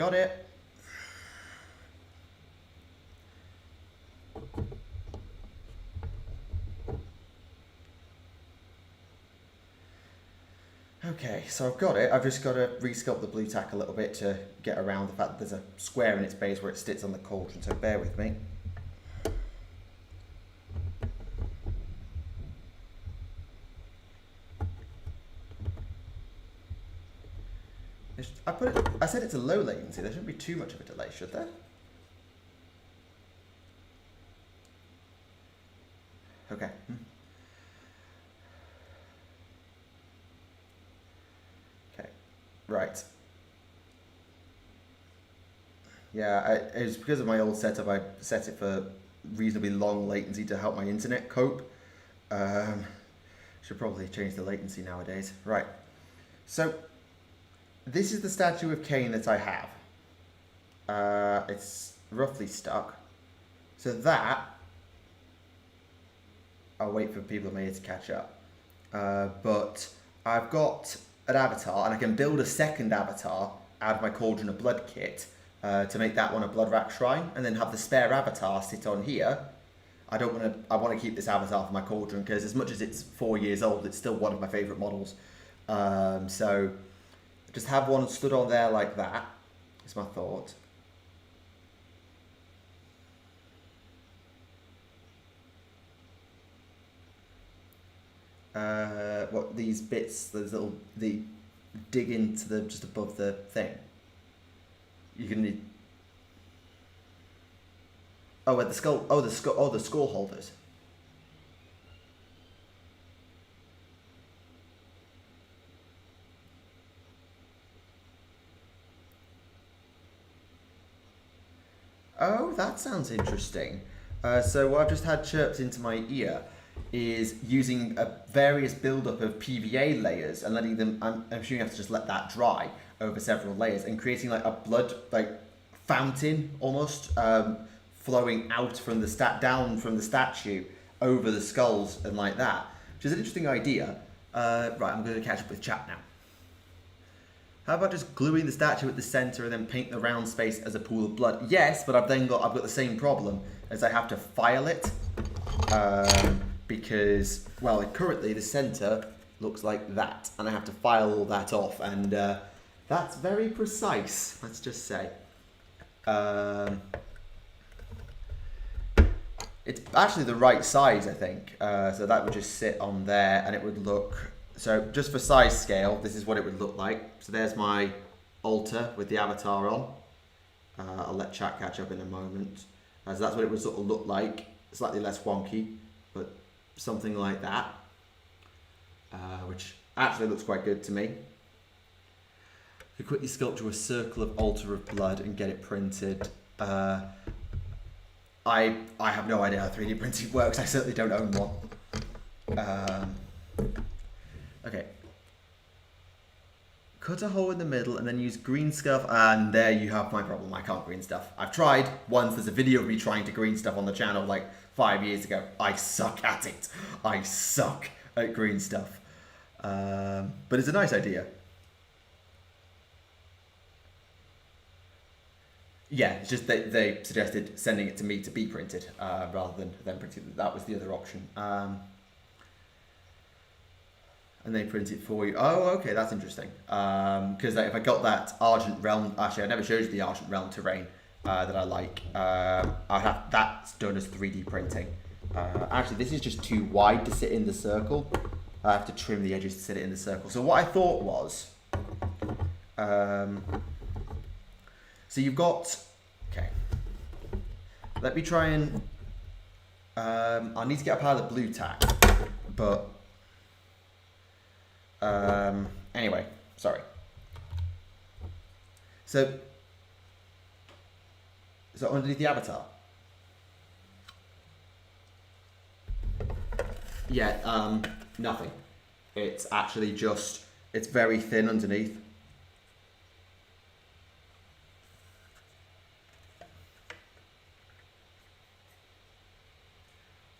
got it. Okay, so I've got it. I've just got to resculpt the blue tack a little bit to get around the fact that there's a square in its base where it sits on the cauldron, so bear with me. I said it's a low latency. There shouldn't be too much of a delay, should there? Okay. Okay. Right. Yeah, it was because of my old setup. I set it for reasonably long latency to help my internet cope. Should probably change the latency nowadays. Right. So, this is the statue of Cain that I have. It's roughly stuck. So that... I'll wait for people in my ear to catch up. But I've got an avatar, and I can build a second avatar out of my Cauldron of Blood kit to make that one a Blood Rat Shrine, and then have the spare avatar sit on here. I want to keep this avatar for my Cauldron, because as much as it's 4 years old, it's still one of my favourite models. So just have one stood on there like that, is my thought. What, these bits, those little, the dig into the, just above the thing. You can need... Oh, where the skull, the skull holders. Oh, that sounds interesting. So what I've just had chirped into my ear is using a various build-up of PVA layers and letting them, I'm assuming you have to just let that dry over several layers, and creating like a blood fountain almost, flowing out from the down from the statue over the skulls and like that, which is an interesting idea. Right, I'm going to catch up with chat now. How about just gluing the statue at the center and then paint the round space as a pool of blood? Yes, but I've got the same problem as I have to file it. Because, well, currently the center looks like that, and I have to file all that off, and that's very precise, let's just say. It's actually the right size, I think, so that would just sit on there, and it would look, so just for size scale, this is what it would look like. So there's my altar with the avatar on. I'll let chat catch up in a moment. So that's what it would sort of look like, slightly less wonky, but something like that, which actually looks quite good to me. You quickly sculpture a circle of altar of blood and get it printed. I have no idea how 3D printing works. I certainly don't own one. Okay. Cut a hole in the middle and then use green stuff, and there you have my problem. I can't green stuff. I've tried once. There's a video of me trying to green stuff on the channel like 5 years ago. I suck at it. I suck at green stuff. But it's a nice idea. Yeah, it's just they suggested sending it to me to be printed rather than them printing it. That was the other option. And they print it for you. Oh, okay, that's interesting. Because if I got that Argent Realm, actually I never showed you the Argent Realm terrain that I like. I'd have that's done as 3D printing. Actually, this is just too wide to sit in the circle. I have to trim the edges to sit it in the circle. So what I thought was, so you've got, okay. Let me try and, I need to get up out of the blue tack, but, anyway, sorry. So underneath the avatar. Yeah, nothing. It's actually just, it's very thin underneath.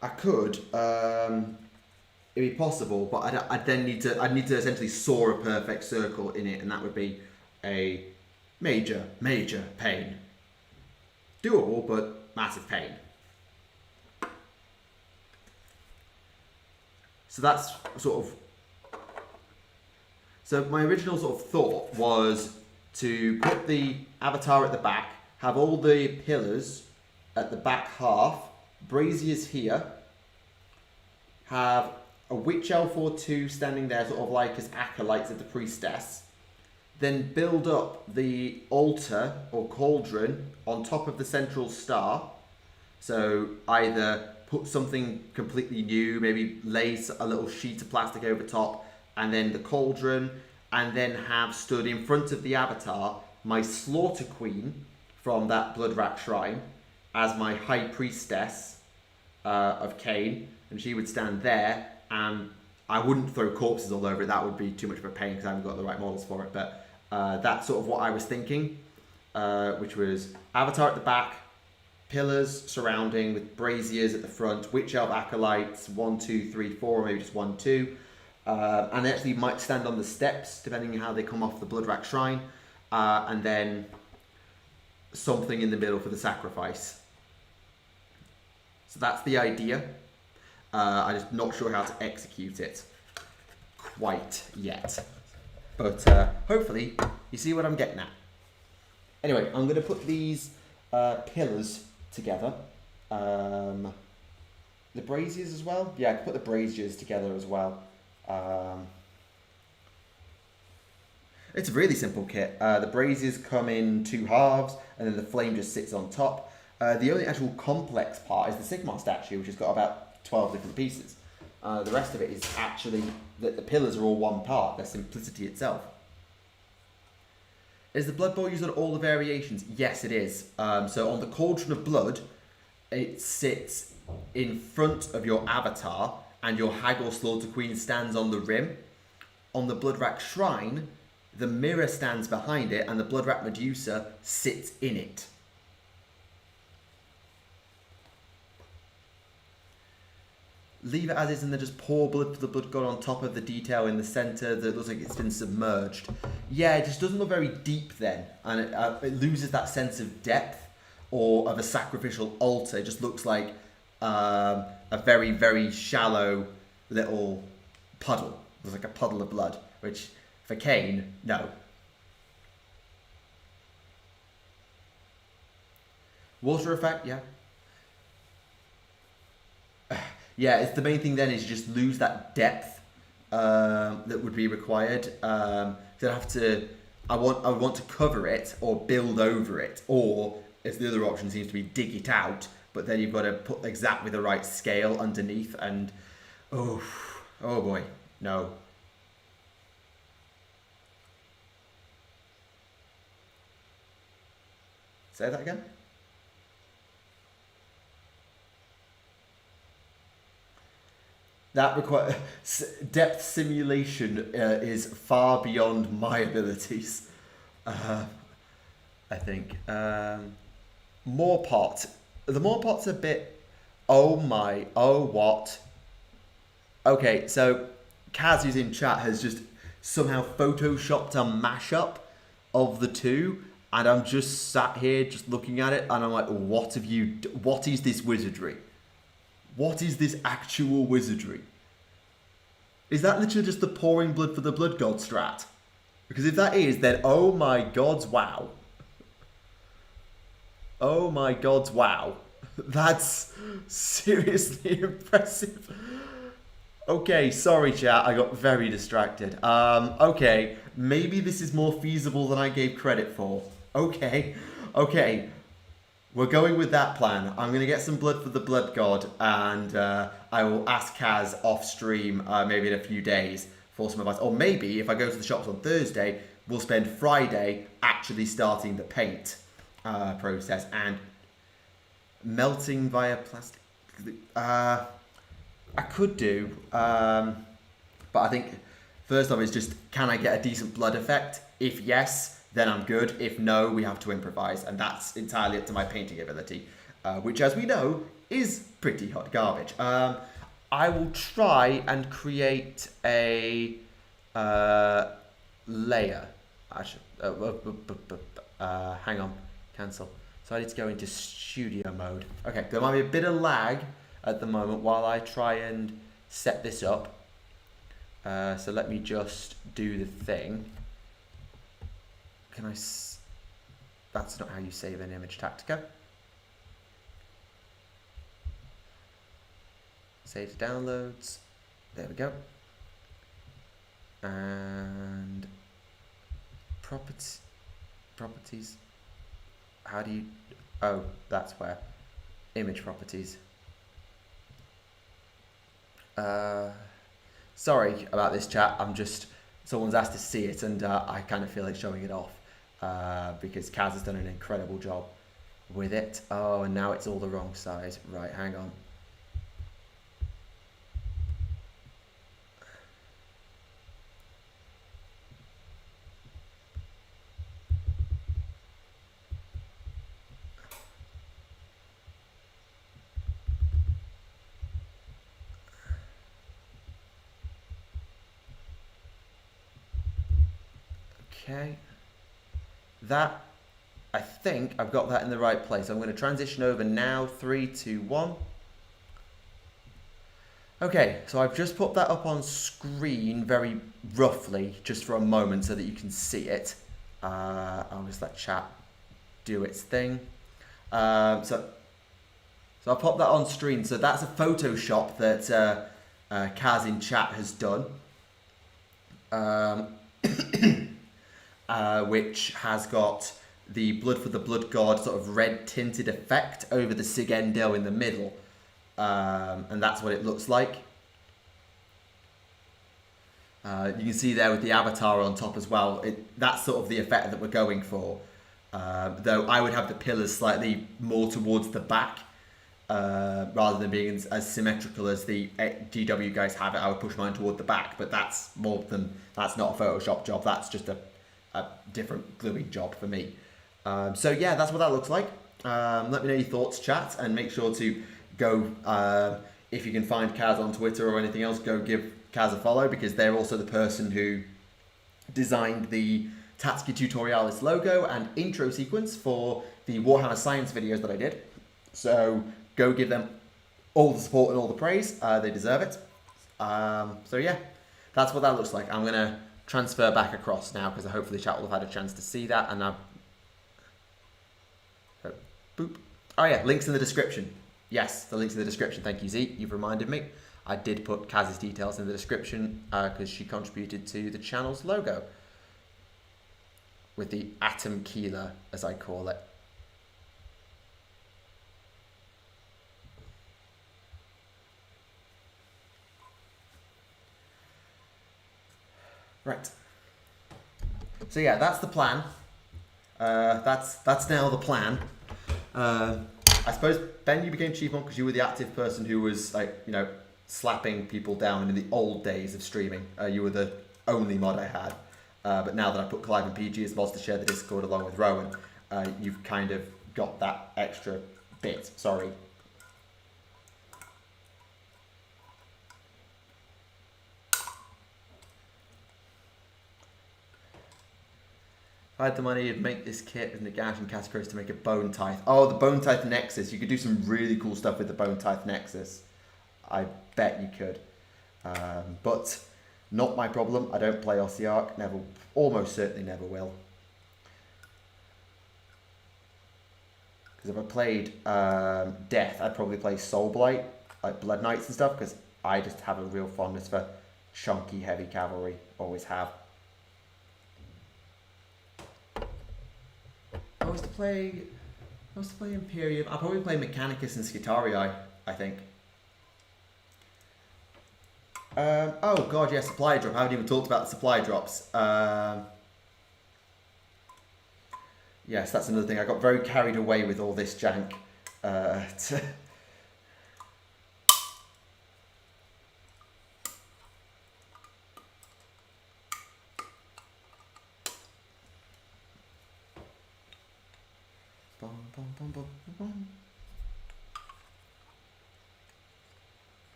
I could, it'd be possible, but I'd need to essentially saw a perfect circle in it, and that would be a Major, major pain. Doable, but massive pain. So that's sort of... So my original sort of thought was to put the avatar at the back, have all the pillars at the back half, braziers here, have a witch elf or two standing there sort of like as acolytes of the priestess, then build up the altar or cauldron on top of the central star. So either put something completely new, maybe lay a little sheet of plastic over top, and then the cauldron, and then have stood in front of the avatar my slaughter queen from that Bloodrat shrine as my high priestess of Cain, and she would stand there, and I wouldn't throw corpses all over it, that would be too much of a pain because I haven't got the right models for it, but that's sort of what I was thinking, which was avatar at the back, pillars surrounding with braziers at the front, witch elf acolytes, 1, 2, 3, 4, or maybe just 1, 2, and they actually might stand on the steps depending on how they come off the Bloodrat shrine, and then something in the middle for the sacrifice. So that's the idea. I'm just not sure how to execute it quite yet. But hopefully you see what I'm getting at. Anyway, I'm going to put these pillars together. The braziers as well? Yeah, I can put the braziers together as well. It's a really simple kit. The braziers come in 2 halves, and then the flame just sits on top. The only actual complex part is the Sigmar statue, which has got about 12 different pieces. The rest of it is actually that the pillars are all one part, their simplicity itself. Is the Blood Bowl used on all the variations? Yes, it is. So on the Cauldron of Blood, it sits in front of your avatar, and your Hag or Slaughter Queen stands on the rim. On the Bloodrat Shrine, the mirror stands behind it, and the Bloodrat Medusa sits in it. Leave it as is and then just pour blood for the blood god on top of the detail in the centre that looks like it's been submerged. Yeah, it just doesn't look very deep then, and it loses that sense of depth or of a sacrificial altar. It just looks like a very, very shallow little puddle. It looks like a puddle of blood, which for Cain, no. Water effect, yeah. Yeah, it's the main thing then is just lose that depth that would be required. I would want to cover it or build over it, or if the other option seems to be dig it out, but then you've got to put exactly the right scale underneath, and oh boy, no. Say that again? That requires depth simulation is far beyond my abilities. I think Moorpot. The Moorpot's a bit. Oh what? Okay, so Kaz, who's in chat, has just somehow photoshopped a mashup of the two, and I'm just sat here just looking at it, and I'm like, what have you? What is this wizardry? What is this actual wizardry? Is that literally just the pouring blood for the blood god strat? Because if that is, then oh my gods, wow. Oh my gods, wow. That's seriously impressive. Okay, sorry chat, I got very distracted. Okay, maybe this is more feasible than I gave credit for. Okay. We're going with that plan. I'm going to get some blood for the blood god, and I will ask Kaz off stream maybe in a few days for some advice. Or maybe if I go to the shops on Thursday, we'll spend Friday actually starting the paint process and melting via plastic. I could do, but I think first off is just, can I get a decent blood effect? If yes, then I'm good. If no, we have to improvise, and that's entirely up to my painting ability, which, as we know, is pretty hot garbage. I will try and create a layer. Hang on, cancel. So I need to go into studio mode. Okay, there might be a bit of lag at the moment while I try and set this up. So let me just do the thing. Can I? That's not how you save an image, Tactica. Save to downloads. There we go. And properties. How do you? Oh, that's where. Image properties. Sorry about this, chat. Someone's asked to see it, and I kind of feel like showing it off because Kaz has done an incredible job with it. Oh, and now it's all the wrong size. Right, hang on. Okay, that, I think I've got that in the right place. I'm going to transition over now, 3, 2, 1. Okay, so I've just put that up on screen very roughly, just for a moment so that you can see it. I'll just let chat do its thing. So I'll pop that on screen. So that's a Photoshop that Kaz in chat has done. Which has got the Blood for the Blood God sort of red tinted effect over the Sigendel in the middle. And that's what it looks like. You can see there with the avatar on top as well. That's sort of the effect that we're going for. Though I would have the pillars slightly more towards the back rather than being as symmetrical as the GW guys have it. I would push mine toward the back, but that's not a Photoshop job. That's just a different gluing job for me. So yeah, that's what that looks like. Let me know your thoughts, chat, and make sure to go, if you can find Kaz on Twitter or anything else, go give Kaz a follow, because they're also the person who designed the Tactica Tutorialis logo and intro sequence for the Warhammer Science videos that I did. So go give them all the support and all the praise. They deserve it. So yeah, that's what that looks like. I'm going to transfer back across now because hopefully chat will have had a chance to see that. And boop. Oh yeah, links in the description. Yes, the links in the description. Thank you, Z. You've reminded me. I did put Kaz's details in the description because she contributed to the channel's logo with the atom keeler, as I call it. Right. So yeah, that's the plan. That's now the plan. I suppose, Ben, you became chief monk because you were the active person who was, like, you know, slapping people down in the old days of streaming. You were the only mod I had. But now that I put Clive and PG as mods to share the Discord along with Rowan, you've kind of got that extra bit. Sorry. If I had the money, I'd make this kit with Nagash and categories to make a Bone Tithe. Oh, the Bone Tithe Nexus. You could do some really cool stuff with the Bone Tithe Nexus. I bet you could. But not my problem. I don't play Ossiarch. Never, almost certainly never will. Because if I played Death, I'd probably play Soulblight, like Blood Knights and stuff, because I just have a real fondness for chunky, heavy cavalry. Always have. I was to play Imperium. I'll probably play Mechanicus and Skitarii, I think. Oh god, yeah, supply drop. I haven't even talked about the supply drops. Yes, that's another thing. I got very carried away with all this jank.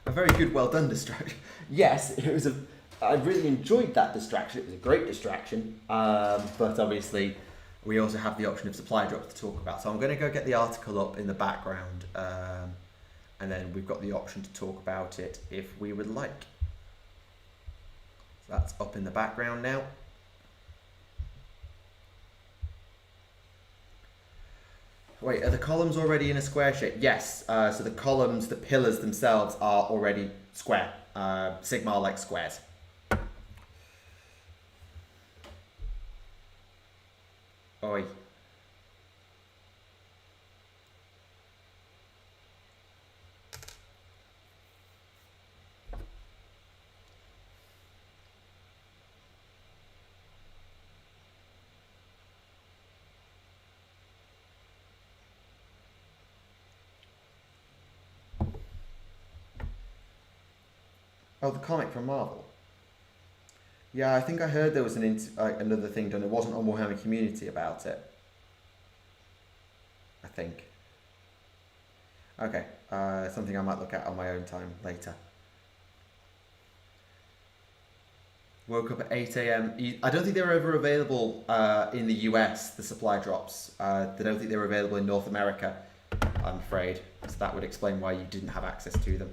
A very good, well done distraction. Yes, it was a. I really enjoyed that distraction. It was a great distraction. But obviously, we also have the option of supply drops to talk about. So I'm going to go get the article up in the background, and then we've got the option to talk about it if we would like. So that's up in the background now. Wait, are the columns already in a square shape? Yes. So the columns, the pillars themselves are already square, sigma-like squares. Oi. Oh, the comic from Marvel. Yeah, I think I heard there was another thing done. It wasn't on Warhammer Community about it. I think. Okay, something I might look at on my own time later. Woke up at 8 a.m. I don't think they were ever available in the US, the supply drops. I don't think they were available in North America, I'm afraid. So that would explain why you didn't have access to them.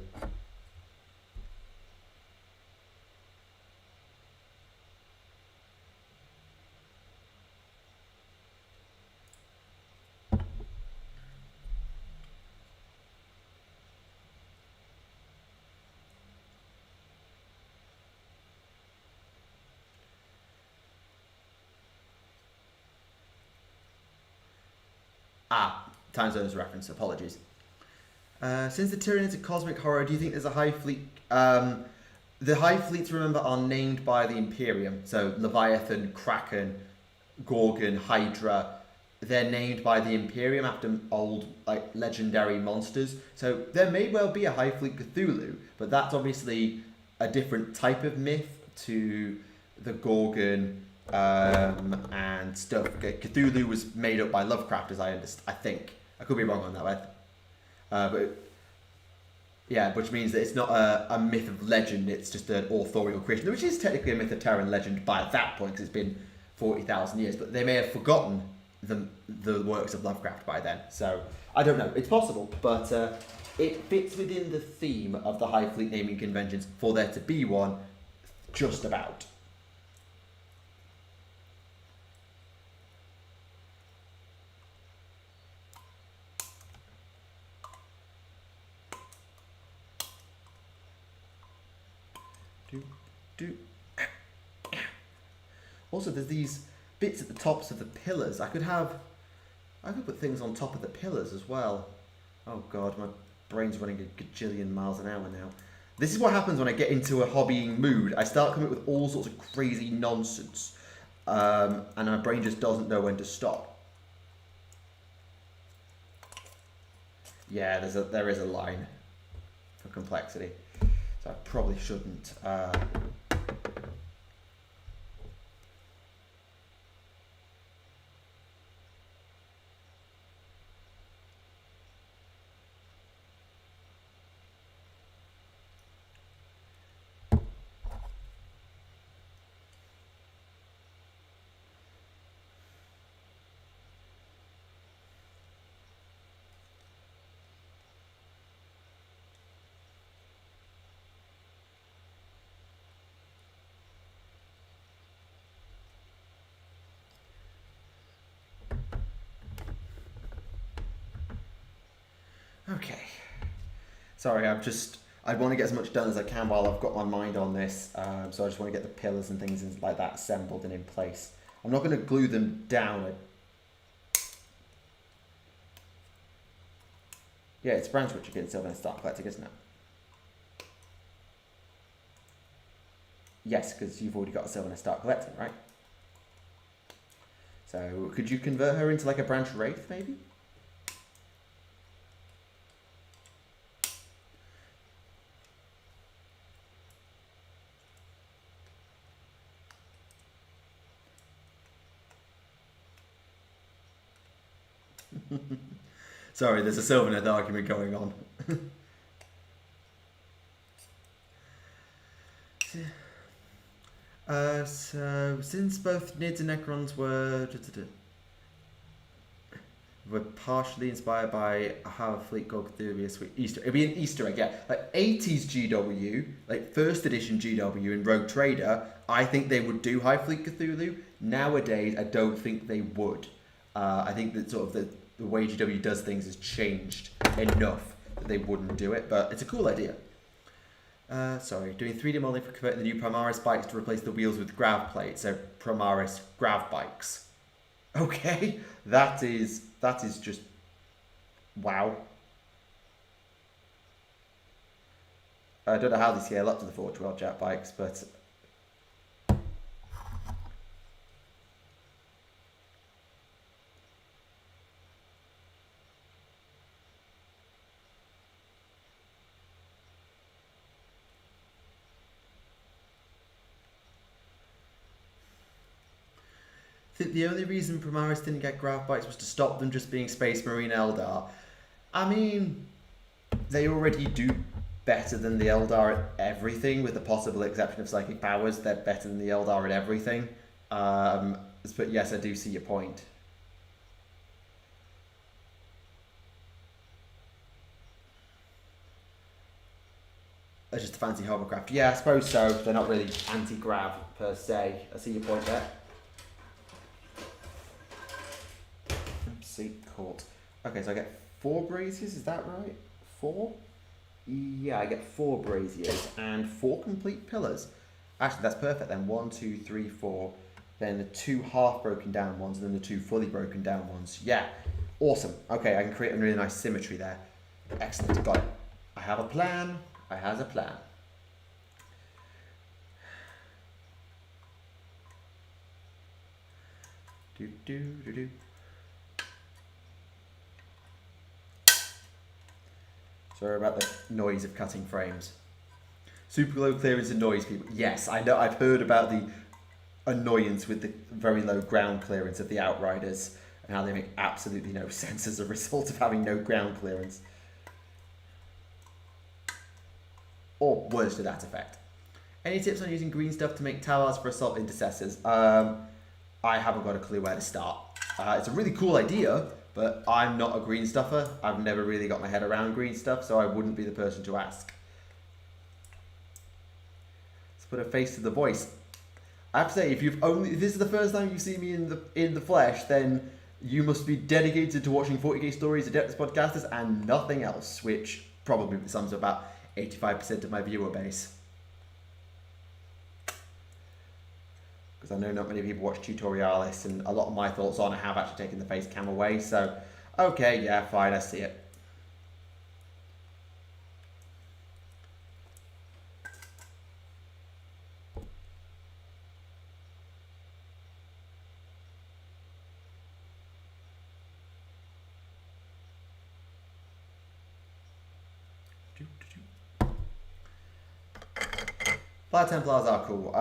Time zones reference, apologies. Since the Tyranids are cosmic horror, do you think there's a Hive fleet? The Hive fleets, remember, are named by the Imperium. So Leviathan, Kraken, Gorgon, Hydra. They're named by the Imperium after old, like, legendary monsters. So there may well be a Hive fleet Cthulhu, but that's obviously a different type of myth to the Gorgon and stuff. Cthulhu was made up by Lovecraft, as I understand. I think I could be wrong on that, but yeah, which means that it's not a myth of legend; it's just an authorial creation, which is technically a myth of terror and legend by that point, because it's been 40,000 years. But they may have forgotten the works of Lovecraft by then. So I don't know; it's possible, but it fits within the theme of the Hive Fleet naming conventions for there to be one, just about. Also, there's these bits at the tops of the pillars. I could put things on top of the pillars as well. Oh god, my brain's running a gajillion miles an hour now. This is what happens when I get into a hobbying mood. I start coming up with all sorts of crazy nonsense, and my brain just doesn't know when to stop. Yeah, there is a line for complexity, so I probably shouldn't. Okay. Sorry, I want to get as much done as I can while I've got my mind on this. So I just want to get the pillars and things like that assembled and in place. I'm not going to glue them down. Yeah, it's branch which against Silver and start collecting, isn't it? Yes, because you've already got a Silver and start collecting, right? So could you convert her into like a branch wraith, maybe? Sorry, there's a Sylvaneth argument going on. So since both Nids and Necrons were partially inspired by how a fleet called Cthulhu Easter. It'd be an Easter egg, yeah. Like 80s GW, like first edition GW in Rogue Trader, I think they would do High Fleet Cthulhu. Nowadays, I don't think they would. I think that sort of the way GW does things has changed enough that they wouldn't do it, but it's a cool idea. Sorry, doing 3D modeling for converting the new Primaris bikes to replace the wheels with grav plates, so Primaris grav bikes. Okay, that is just wow. I don't know how they scale up to the Forge World Jet bikes, but I think the only reason Primaris didn't get grav bikes was to stop them just being Space Marine Eldar. I mean, they already do better than the Eldar at everything, with the possible exception of psychic powers. They're better than the Eldar at everything. But yes, I do see your point. They're just a fancy hovercraft. Yeah, I suppose so. They're not really anti-grav per se. I see your point there. Court. Okay, so I get 4 braziers, is that right? 4? Yeah, I get 4 braziers and 4 complete pillars. Actually, that's perfect then. 1, 2, 3, 4. Then the 2 half broken down ones, and then the 2 fully broken down ones. Yeah, awesome. Okay, I can create a really nice symmetry there. Excellent, got it. I have a plan. I have a plan. Do do do do. Sorry about the noise of cutting frames. Super low clearance annoys people. Yes, I know. I've heard about the annoyance with the very low ground clearance of the Outriders and how they make absolutely no sense as a result of having no ground clearance. Or words to that effect. Any tips on using green stuff to make towers for assault intercessors? I haven't got a clue where to start. It's a really cool idea, but I'm not a green stuffer. I've never really got my head around green stuff, so I wouldn't be the person to ask. Let's put a face to the voice. I have to say, if this is the first time you see me in the flesh, then you must be dedicated to watching 40k Stories, Adeptus Podcasters, and nothing else, which probably sums up about 85% of my viewer base. Because I know not many people watch Tutorialis, and a lot of my thoughts on it have actually taken the face cam away, so okay, yeah, fine, I see it. Black Templars are cool.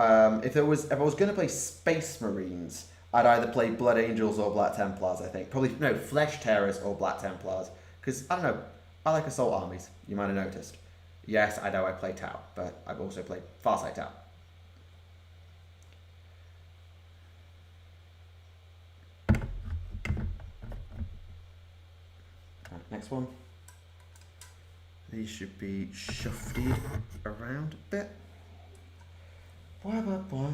If I was going to play Space Marines, I'd either play Blood Angels or Black Templars, I think. Probably, no, Flesh Terrors or Black Templars. Because, I don't know, I like Assault Armies, you might have noticed. Yes, I know I play Tau, but I've also played Farsight Tau. Next one. These should be shuffled around a bit. Blah, blah, blah.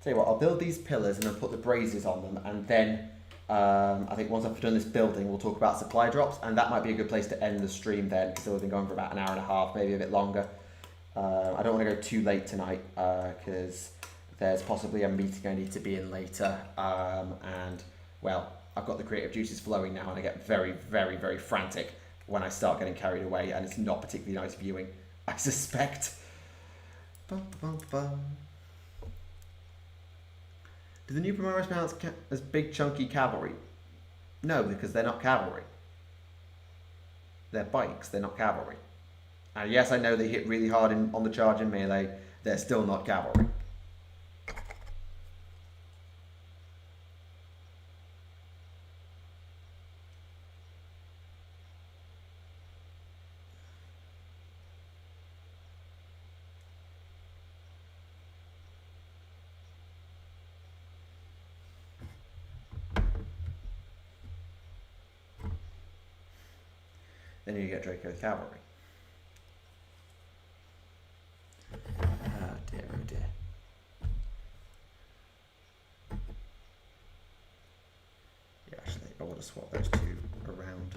Tell you what, I'll build these pillars and then put the braziers on them, and then I think once I've done this building, we'll talk about supply drops, and that might be a good place to end the stream then, because we've been going for about an hour and a half, maybe a bit longer. I don't want to go too late tonight, because there's possibly a meeting I need to be in later, and, well, I've got the creative juices flowing now, and I get very, very, very frantic when I start getting carried away, and it's not particularly nice viewing, I suspect. Bum, bum, bum. Do the new Primaris mounts count as big chunky cavalry? No, because they're not cavalry. They're bikes, they're not cavalry. And yes, I know they hit really hard on the charge in melee, they're still not cavalry. then you get Draco Cavalry. Oh dear, oh dear. Yeah, actually, I want to swap those two around.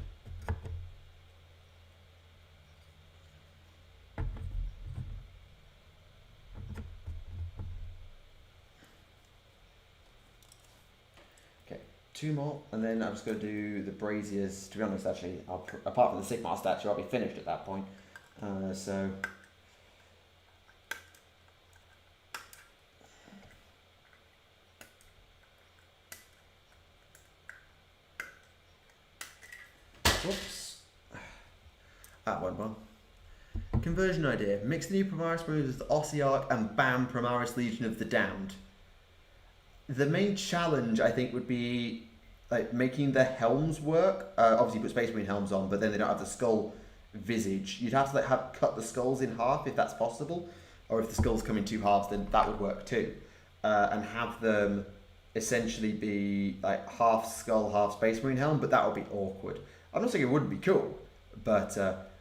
Okay, two more, and then I'm just going to do the Braziers. To be honest, actually, apart from the Sigmar statue, I'll be finished at that point. So... Whoops. That went well. Conversion idea. Mix the new Primaris moves with Ossiarch and bam, Primaris Legion of the Damned. The main challenge, I think, would be like making the helms work. Obviously, put Space Marine helms on, but then they don't have the skull visage. You'd have to like cut the skulls in half if that's possible, or if the skulls come in two halves, then that would work too. And have them essentially be like half skull, half Space Marine helm, but that would be awkward. I'm not saying it wouldn't be cool, but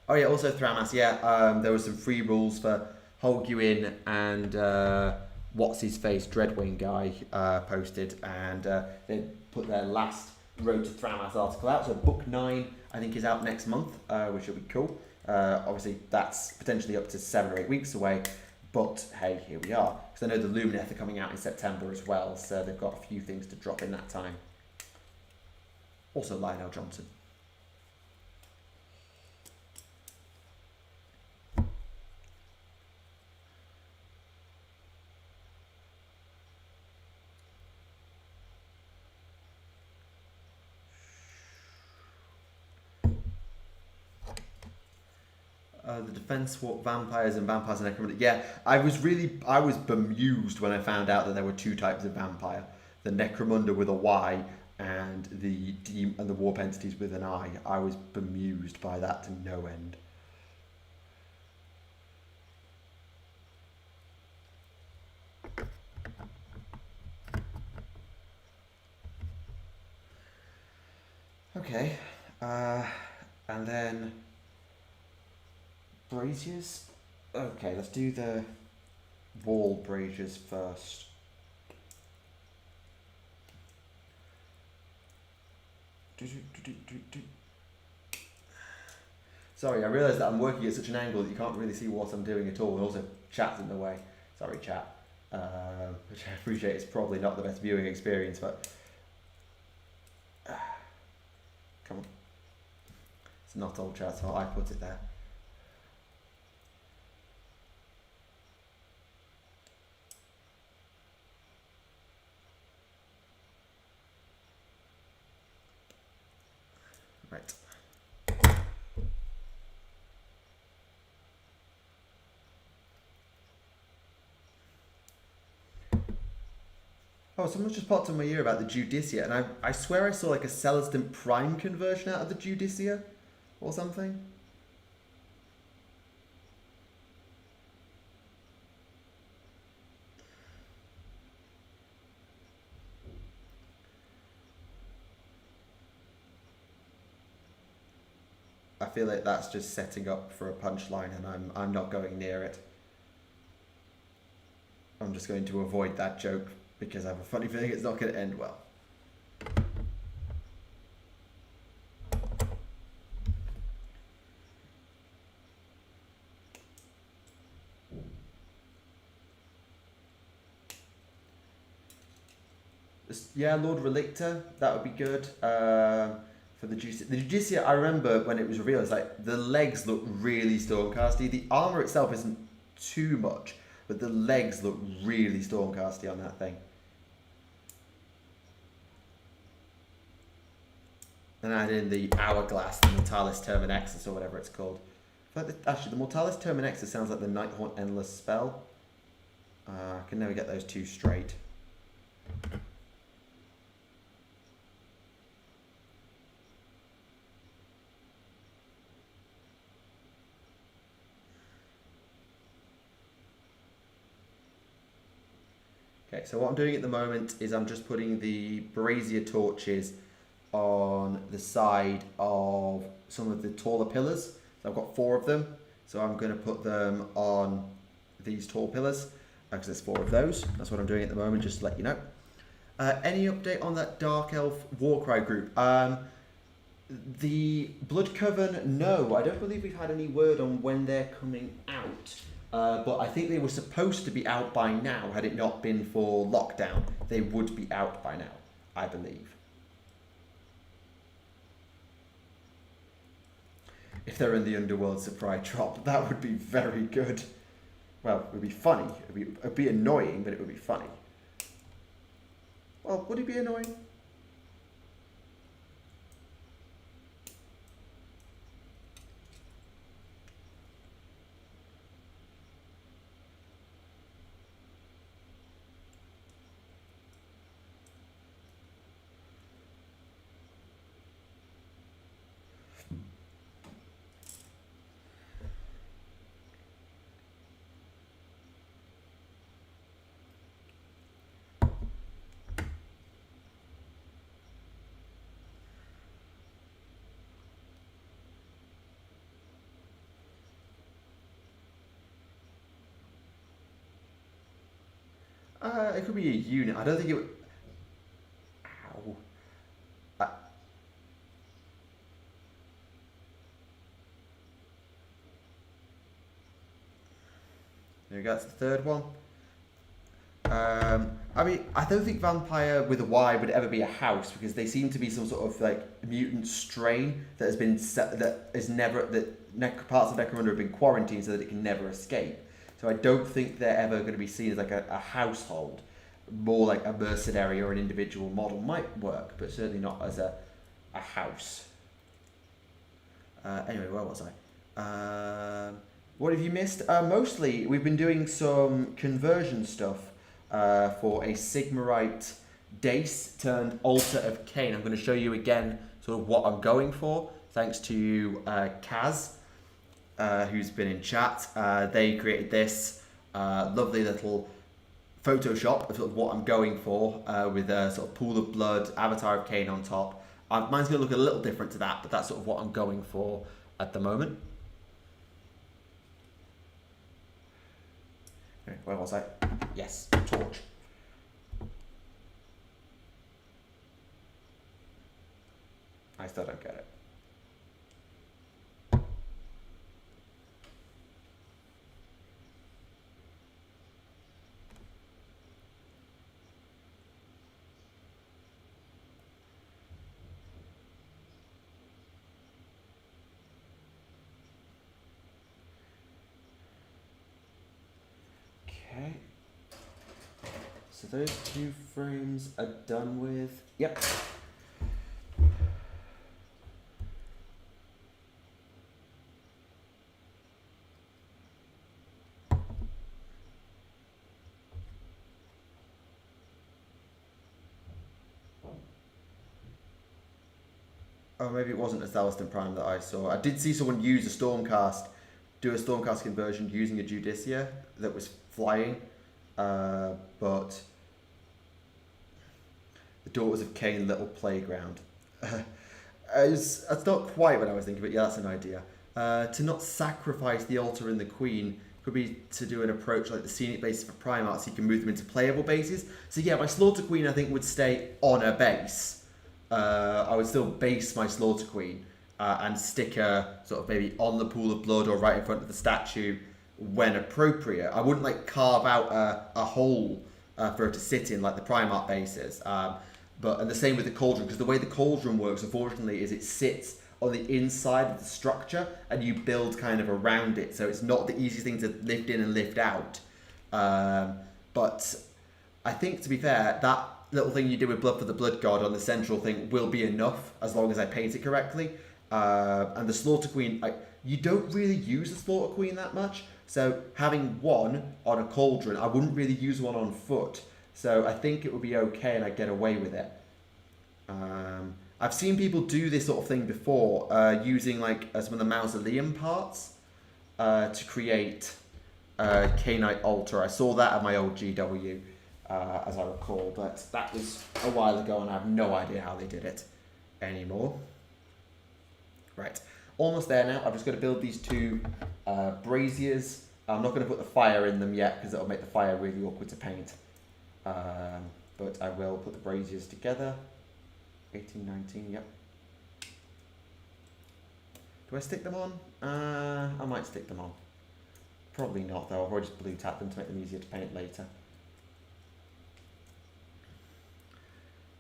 oh yeah, also Thramas. Yeah, there were some free rules for Holguin and what's his face Dreadwing guy posted, and they put their last Road to Thramas article out. So book 9, I think, is out next month, which will be cool. Obviously, that's potentially up to 7 or 8 weeks away, but hey, here we are. Because I know the Lumineth are coming out in September as well, so they've got a few things to drop in that time. Also, Lionel Johnson. The defense swap vampires and necromunda. Yeah, I was bemused when I found out that there were two types of vampire: the necromunda with a Y and the warp entities with an I. I was bemused by that to no end. Okay, and then braziers. Okay, let's do the wall braziers first. Sorry, I realise that I'm working at such an angle that you can't really see what I'm doing at all, and also chat's in the way. Sorry, chat. Which I appreciate is probably not the best viewing experience, but come on. It's not all chat, so I put it there. Right. Oh, someone just popped in my ear about the Judicia, and I swear I saw like a Celestin Prime conversion out of the Judicia or something. I feel like that's just setting up for a punchline, and I'm not going near it. I'm just going to avoid that joke because I have a funny feeling it's not going to end well. Yeah, Lord Relictor, that would be good. For the Judicia. The Judicia, I remember when it was revealed, it's like the legs look really Stormcasty. The armour itself isn't too much, but the legs look really Stormcasty on that thing. And add in the Hourglass, the Mortalis Terminexus, or whatever it's called. Actually, the Mortalis Terminexus sounds like the Nighthaunt Endless spell. I can never get those two straight. Okay, so what I'm doing at the moment is I'm just putting the brazier torches on the side of some of the taller pillars. So I've got 4 of them. So I'm going to put them on these tall pillars because there's 4 of those. That's what I'm doing at the moment, just to let you know. Any update on that Dark Elf Warcry group? The Blood Coven, no. I don't believe we've had any word on when they're coming out. But I think they were supposed to be out by now. Had it not been for lockdown, they would be out by now, I believe. If they're in the Underworld Surprise Drop, that would be very good. Well, it would be funny. It'd be annoying, but it would be funny. Well, would it be annoying? It could be a unit. I don't think it would... Ow. There we go, that's the third one. I mean, I don't think Vampire with a Y would ever be a house because they seem to be some sort of like mutant strain that has been set, that is never, that parts of Necromunda have been quarantined so that it can never escape. So I don't think they're ever going to be seen as like a household. More like a mercenary or an individual model might work, but certainly not as a house. Anyway, where was I? What have you missed? Mostly, we've been doing some conversion stuff for a Sigmarite Dace turned Altar of Cain. I'm going to show you again sort of what I'm going for, thanks to Kaz, who's been in chat. They created this lovely little Photoshop of sort of what I'm going for with a sort of pool of blood, avatar of Cain on top. Mine's going to look a little different to that, but that's sort of what I'm going for at the moment. Okay, where was I? Yes, torch. I still don't get it. Okay. So those 2 frames are done with. Yep. Oh, maybe it wasn't a Thaliston Prime that I saw. I did see someone use a Stormcast, do a Stormcast conversion using a Judicia that was flying, but the Daughters of Cain Little Playground. That's not quite what I was thinking, but yeah, that's an idea. To not sacrifice the Altar and the Queen could be to do an approach like the scenic bases for Primarch, so you can move them into playable bases. So yeah, my Slaughter Queen I think would stay on a base. I would still base my Slaughter Queen and stick her sort of maybe on the pool of blood or right in front of the statue when appropriate. I wouldn't like carve out a hole for her to sit in like the Primarch bases. And the same with the Cauldron, because the way the Cauldron works, unfortunately, is it sits on the inside of the structure and you build kind of around it. So it's not the easiest thing to lift in and lift out. But I think, to be fair, that little thing you do with Blood for the Blood God on the central thing will be enough as long as I paint it correctly. And the Slaughter Queen, you don't really use the Slaughter Queen that much. So having one on a Cauldron, I wouldn't really use one on foot. So I think it would be okay and I'd get away with it. I've seen people do this sort of thing before, using like some of the mausoleum parts to create a Cainite altar. I saw that at my old GW, as I recall, but that was a while ago and I have no idea how they did it. anymore. Right, almost there now. I'm just going to build these two braziers. I'm not going to put the fire in them yet because it'll make the fire really awkward to paint. But I will put the braziers together. 18, 19, yep. Do I stick them on? I might stick them on. Probably not though, I'll probably just blue tap them to make them easier to paint later.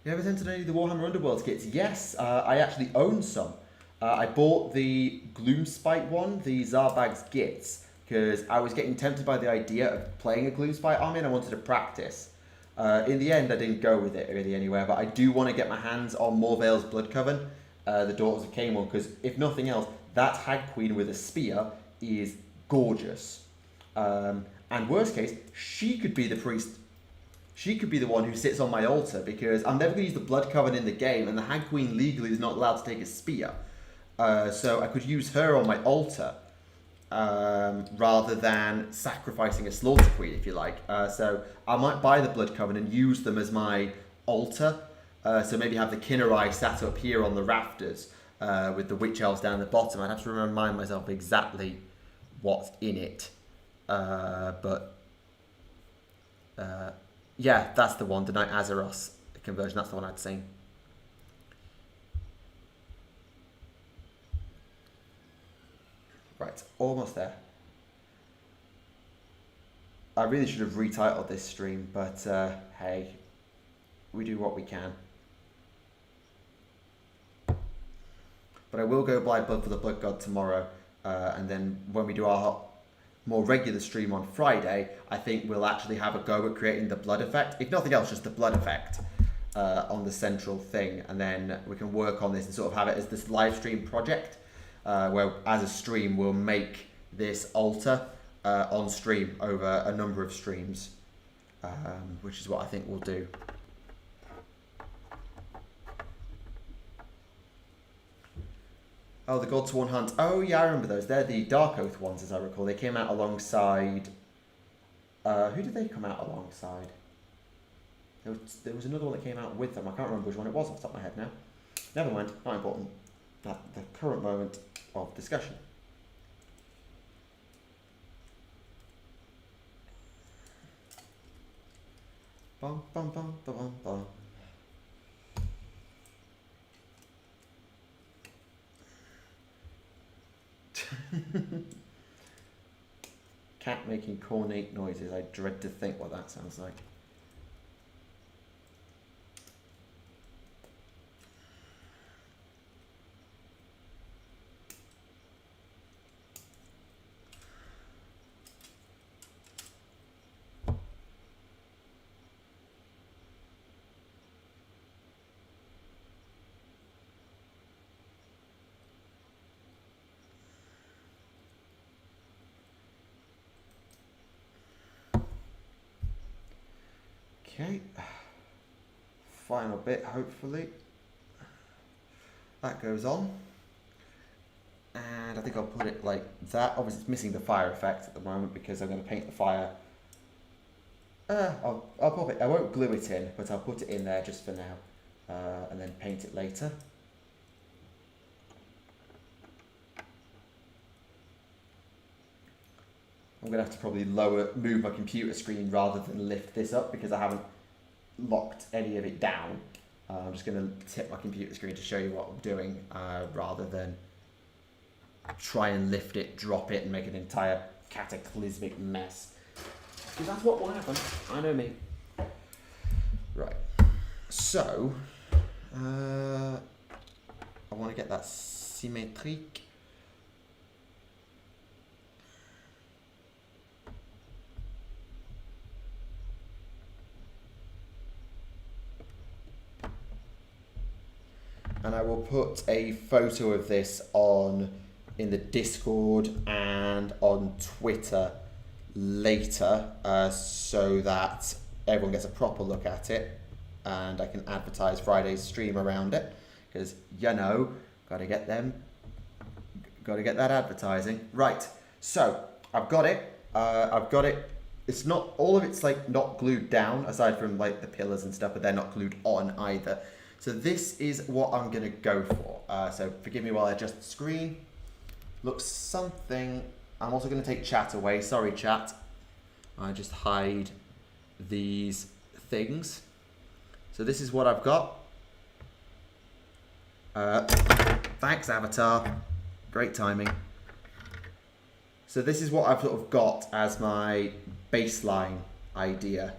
You ever entered any of the Warhammer Underworld kits? Yes, I actually own some. I bought the Gloomspite one, the Zarbag's Gits, because I was getting tempted by the idea of playing a Gloomspite army and I wanted to practice. In the end, I didn't go with it really anywhere, but I do want to get my hands on Morvale's Blood Coven, the Daughters of Cain one, because if nothing else, that Hag Queen with a spear is gorgeous. And worst case, she could be the priest. She could be the one who sits on my altar, because I'm never going to use the Blood Coven in the game, and the Hag Queen legally is not allowed to take a spear. So I could use her on my altar, rather than sacrificing a Slaughter Queen, if you like. So I might buy the Blood Coven and use them as my altar. So maybe have the Kinnerai sat up here on the rafters, with the Witch Elves down the bottom. I'd have to remind myself exactly what's in it. Yeah, that's the one, the Knight Azeroth conversion, that's the one I'd seen. Right, almost there. I really should have retitled this stream, but hey, we do what we can. But I will go buy Blood for the Blood God tomorrow, and then when we do our more regular stream on Friday, I think we'll actually have a go at creating the blood effect. If nothing else, just the blood effect on the central thing, and then we can work on this and sort of have it as this live stream project, where as a stream we'll make this altar on stream over a number of streams, which is what I think we'll do. Oh, the Godsworn Hunt. Oh, yeah, I remember those. They're the Dark Oath ones, as I recall. They came out alongside... who did they come out alongside? There was another one that came out with them. I can't remember which one it was off the top of my head now. Never mind. Not important. At the current moment of discussion. Bum, bum, bum, bum, bum. Cat making cornate noises. I dread to think what that sounds like. Okay, final bit, hopefully. That goes on. And I think I'll put it like that. Obviously it's missing the fire effect at the moment because I'm going to paint the fire. I'll pop it, I won't glue it in, but I'll put it in there just for now. And then paint it later. I'm going to have to probably move my computer screen rather than lift this up because I haven't locked any of it down. I'm just going to tip my computer screen to show you what I'm doing rather than try and lift it, drop it and make an entire cataclysmic mess. Because that's what will happen. I know me. Right. So, I want to get that symétrique. And I will put a photo of this in the Discord and on Twitter later so that everyone gets a proper look at it and I can advertise Friday's stream around it because, you know, gotta get that advertising. Right, so I've got it. It's not, all of it's like not glued down aside from like the pillars and stuff, but they're not glued on either. So this is what I'm going to go for. So forgive me while I adjust the screen. Looks something... I'm also going to take chat away. Sorry, chat. I just hide these things. So this is what I've got. Thanks, Avatar. Great timing. So this is what I've sort of got as my baseline idea.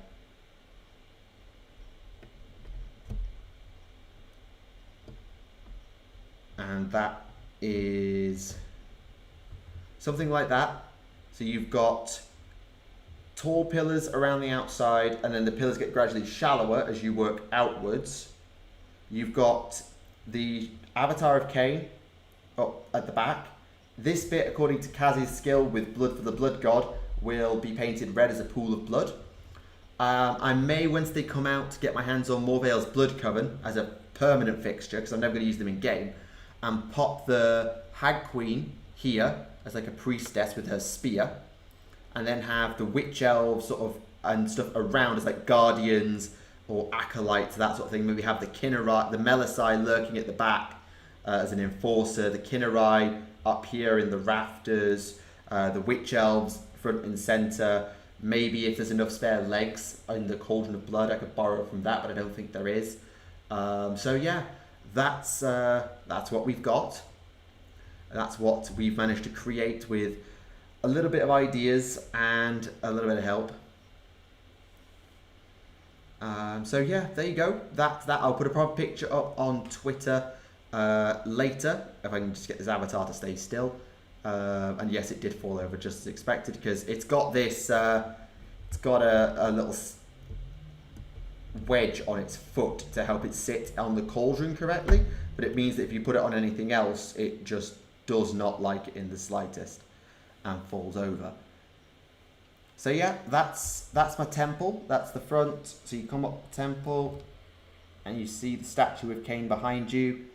And that is something like that. So you've got tall pillars around the outside, and then the pillars get gradually shallower as you work outwards. You've got the Avatar of Cain up at the back. This bit, according to Kaz's skill with Blood for the Blood God, will be painted red as a pool of blood. I may, once they come out, get my hands on Morvale's Blood Coven as a permanent fixture, because I'm never going to use them in game, and pop the Hag Queen here as like a priestess with her spear, and then have the Witch Elves sort of and stuff around as like guardians or acolytes, that sort of thing. Maybe have the Kinnerai, the Melisai lurking at the back as an enforcer, the Kinnerai up here in the rafters, the Witch Elves front and center. Maybe if there's enough spare legs in the Cauldron of Blood, I could borrow from that, but I don't think there is. So yeah, that's what we've got. That's what we've managed to create with a little bit of ideas and a little bit of help. So yeah, there you go. That's that. I'll put a proper picture up on Twitter later, if I can just get this avatar to stay still. And yes, it did fall over just as expected, because it's got this, it's got a little wedge on its foot to help it sit on the cauldron correctly, but it means that if you put it on anything else, it just does not like it in the slightest and falls over. So yeah, that's my temple. That's the front. So you come up the temple and you see the statue of Cain behind you,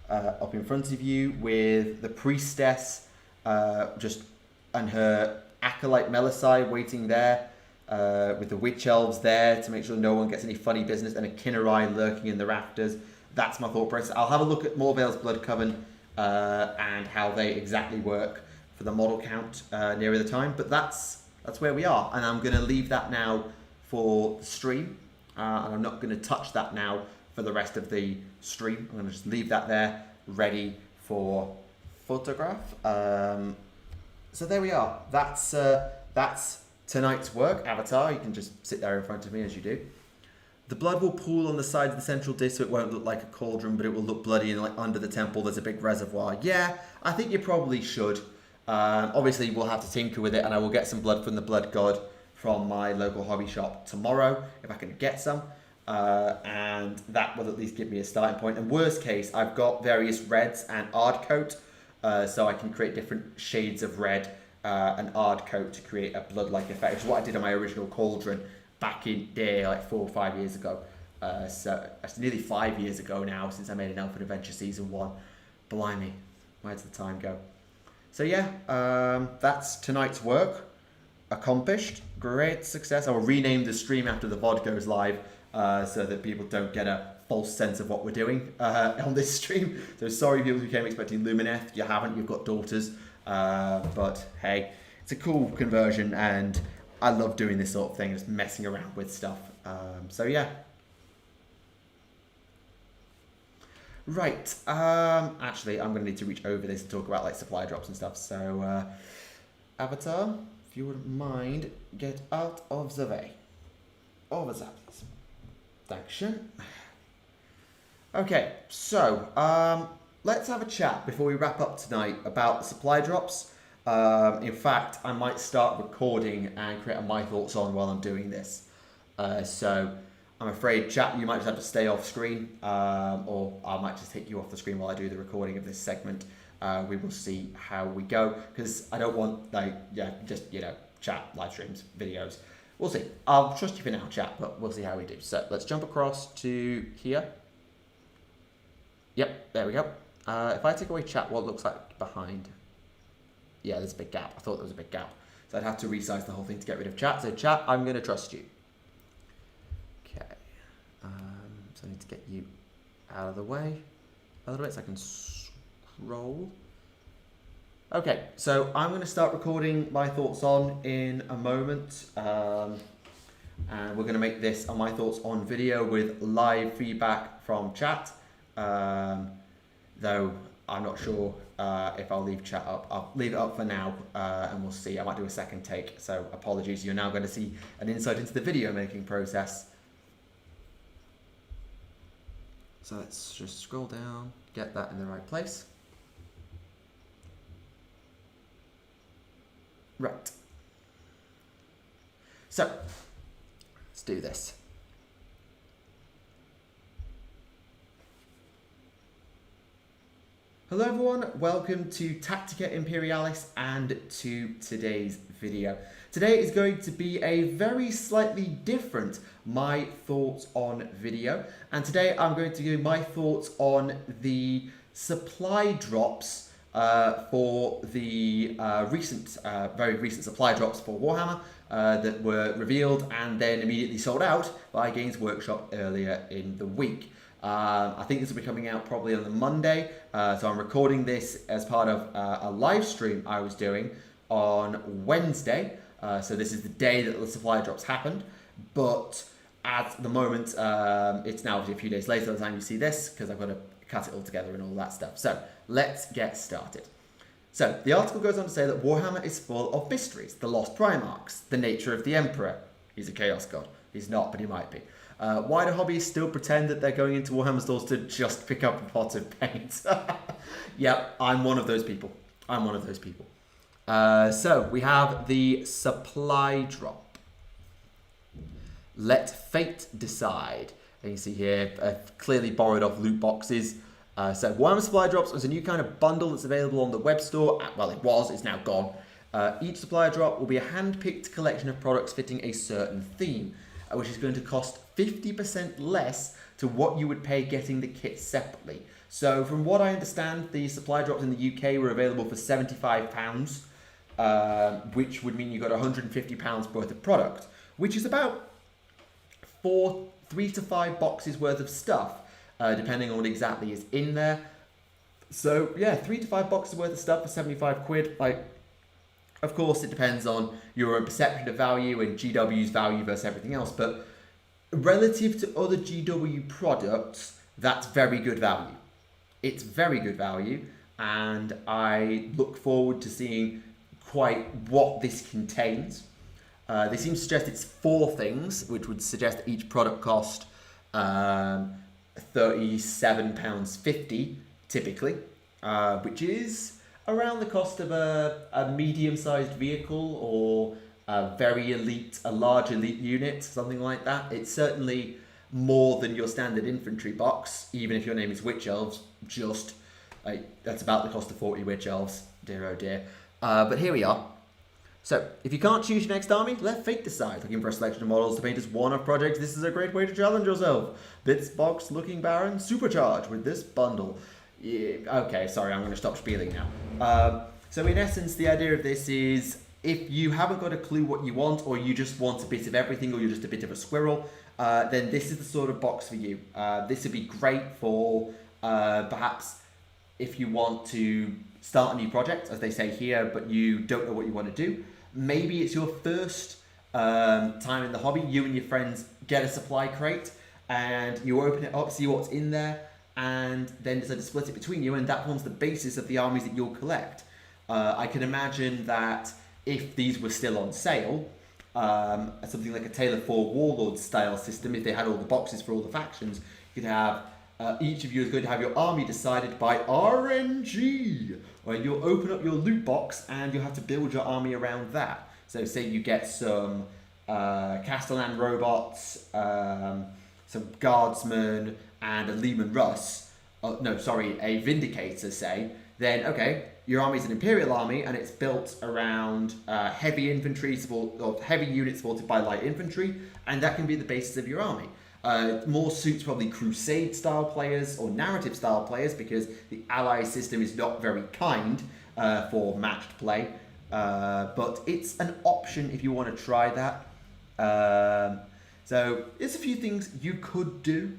up in front of you, with the priestess and her acolyte Melisai waiting there, with the witch elves there to make sure no one gets any funny business, and a Kinnerai lurking in the rafters. That's my thought process. I'll have a look at Morvale's Blood Coven and how they exactly work for the model count nearer the time. But that's where we are, and I'm going to leave that now for the stream, and I'm not going to touch that now for the rest of the stream. I'm going to just leave that there, ready for photograph. So there we are. That's tonight's work. Avatar, you can just sit there in front of me as you do. The blood will pool on the sides of the central disc, so it won't look like a cauldron, but it will look bloody, and like under the temple there's a big reservoir. Yeah, I think you probably should. Obviously we'll have to tinker with it, and I will get some blood from the blood god from my local hobby shop tomorrow, if I can get some. And that will at least give me a starting point. And worst case, I've got various reds and Ard coat, so I can create different shades of red and Ard coat to create a blood-like effect, which is what I did on my original cauldron back in day, like 4 or 5 years ago. So it's nearly 5 years ago now since I made an Elfin Adventure Season 1. Blimey, where does the time go? So yeah, that's tonight's work. Accomplished. Great success. I will rename the stream after the VOD goes live, so that people don't get a false sense of what we're doing on this stream. So sorry people who came expecting Lumineth. You haven't, you've got daughters. But hey, it's a cool conversion, and I love doing this sort of thing, just messing around with stuff. So yeah. Right, actually I'm going to need to reach over this and talk about like supply drops and stuff. So Avatar, if you wouldn't mind, get out of the way. Over that, please. Thanks. Okay, so let's have a chat before we wrap up tonight about the supply drops. In fact, I might start recording and create my thoughts on while I'm doing this. So I'm afraid, chat, you might just have to stay off screen, or I might just take you off the screen while I do the recording of this segment. We will see how we go, because I don't want, like, yeah, just, you know, chat, live streams, videos. We'll see. I'll trust you for now, chat, but we'll see how we do. So let's jump across to here. Yep, there we go. If I take away chat, what it looks like behind? Yeah, there's a big gap. I thought there was a big gap. So I'd have to resize the whole thing to get rid of chat. So chat, I'm going to trust you. Okay. So I need to get you out of the way a little bit so I can scroll. Okay, so I'm going to start recording my thoughts on in a moment. And we're going to make this my thoughts on video with live feedback from chat. Though I'm not sure if I'll leave chat up. I'll leave it up for now and we'll see. I might do a second take, so apologies. You're now going to see an insight into the video making process. So let's just scroll down, get that in the right place. Right. So, let's do this. Hello everyone, welcome to Tactica Imperialis and to today's video. Today is going to be a very slightly different my thoughts on video, and today I'm going to give my thoughts on the supply drops for the very recent supply drops for Warhammer that were revealed and then immediately sold out by Games Workshop earlier in the week. I think this will be coming out probably on the Monday, so I'm recording this as part of a live stream I was doing on Wednesday. So this is the day that the supply drops happened, but at the moment it's now a few days later by the time you see this, because I've got to cut it all together and all that stuff. So let's get started. So the article goes on to say that Warhammer is full of mysteries, the lost Primarchs, the nature of the Emperor. He's a Chaos God. He's not, but he might be. Why do hobbyists still pretend that they're going into Warhammer stores to just pick up a pot of paint? Yep, I'm one of those people. I'm one of those people. So we have the supply drop. Let fate decide. And you see here, clearly borrowed off loot boxes. So Warhammer supply drops was a new kind of bundle that's available on the web store. Well, it was, it's now gone. Each supply drop will be a hand-picked collection of products fitting a certain theme, which is going to cost 50% less to what you would pay getting the kit separately. So from what I understand, the supply drops in the UK were available for £75, which would mean you got £150 worth of product, which is about 3 to 5 boxes worth of stuff, depending on what exactly is in there. So yeah, 3 to 5 boxes worth of stuff for 75 quid. Like, of course, it depends on your own perception of value and GW's value versus everything else, but relative to other GW products, that's very good value. It's very good value, and I look forward to seeing quite what this contains. They seem to suggest it's 4 things, which would suggest that each product cost £37.50 typically, which is around the cost of a medium-sized vehicle or a large elite unit, something like that. It's certainly more than your standard infantry box, even if your name is Witch Elves. That's about the cost of 40 Witch Elves. Dear oh dear. But here we are. So, if you can't choose your next army, let fate decide. Looking for a selection of models to paint as one-off projects, this is a great way to challenge yourself. Bits box looking Baron, supercharged with this bundle. Yeah, okay, sorry, I'm going to stop spieling now. So in essence, the idea of this is, if you haven't got a clue what you want, or you just want a bit of everything, or you're just a bit of a squirrel, then this is the sort of box for you. This would be great for perhaps if you want to start a new project, as they say here, but you don't know what you want to do. Maybe it's your first time in the hobby. You and your friends get a supply crate, and you open it up, see what's in there, and then decide to split it between you, and that forms the basis of the armies that you'll collect. I can imagine that if these were still on sale, something like a Taylor 4 Warlord style system, if they had all the boxes for all the factions, you could have each of you is going to have your army decided by RNG, where you'll open up your loot box and you'll have to build your army around that. So say you get some Castellan robots, some guardsmen, and a Lehman Russ, a Vindicator, say, then okay, your army is an Imperial army and it's built around heavy infantry or heavy units supported by light infantry, and that can be the basis of your army. More suits probably Crusade style players or narrative style players, because the ally system is not very kind for matched play, but it's an option if you want to try that. So there's a few things you could do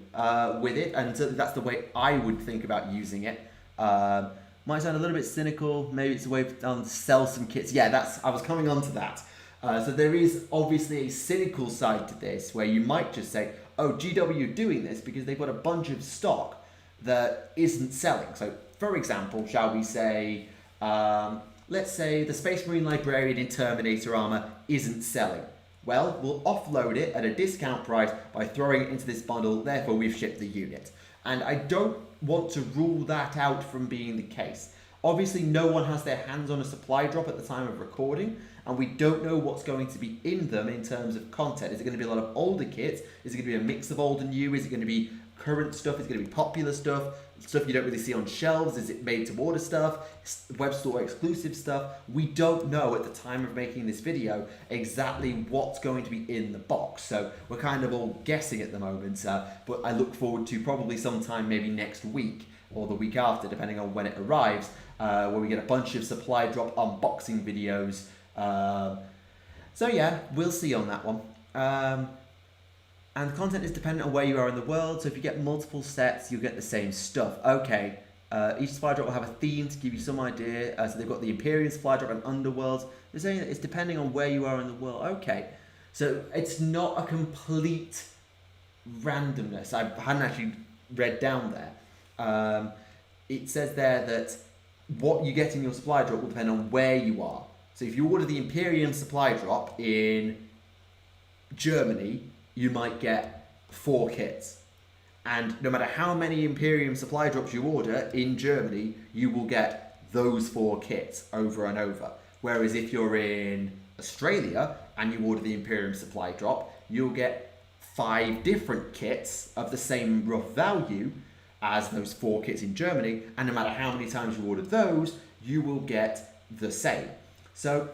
with it, and certainly that's the way I would think about using it. Might sound a little bit cynical. Maybe it's a way to sell some kits. Yeah, I was coming on to that. So there is obviously a cynical side to this, where you might just say, oh, GW are doing this because they've got a bunch of stock that isn't selling. So, for example, shall we say, let's say the Space Marine Librarian in Terminator armor isn't selling. Well, we'll offload it at a discount price by throwing it into this bundle, therefore we've shipped the unit. And I don't want to rule that out from being the case. Obviously, no one has their hands on a supply drop at the time of recording, and we don't know what's going to be in them in terms of content. Is it going to be a lot of older kits? Is it going to be a mix of old and new? Is it going to be current stuff? Is it going to be popular stuff? Stuff you don't really see on shelves? Is it made to order stuff? Web store exclusive stuff? We don't know at the time of making this video exactly what's going to be in the box. So we're kind of all guessing at the moment, but I look forward to probably sometime maybe next week or the week after, depending on when it arrives, where we get a bunch of supply drop unboxing videos. So yeah, we'll see on that one. And the content is dependent on where you are in the world. So if you get multiple sets, you'll get the same stuff. Okay, each supply drop will have a theme to give you some idea. So they've got the Imperial supply drop and Underworlds. They're saying that it's depending on where you are in the world. Okay, so it's not a complete randomness. I hadn't actually read down there. It says there that what you get in your supply drop will depend on where you are. So if you order the Imperium supply drop in Germany, you might get 4 kits. And no matter how many Imperium supply drops you order in Germany, you will get those 4 kits over and over. Whereas if you're in Australia and you order the Imperium supply drop, you'll get 5 different kits of the same rough value as those 4 kits in Germany. And no matter how many times you order those, you will get the same. So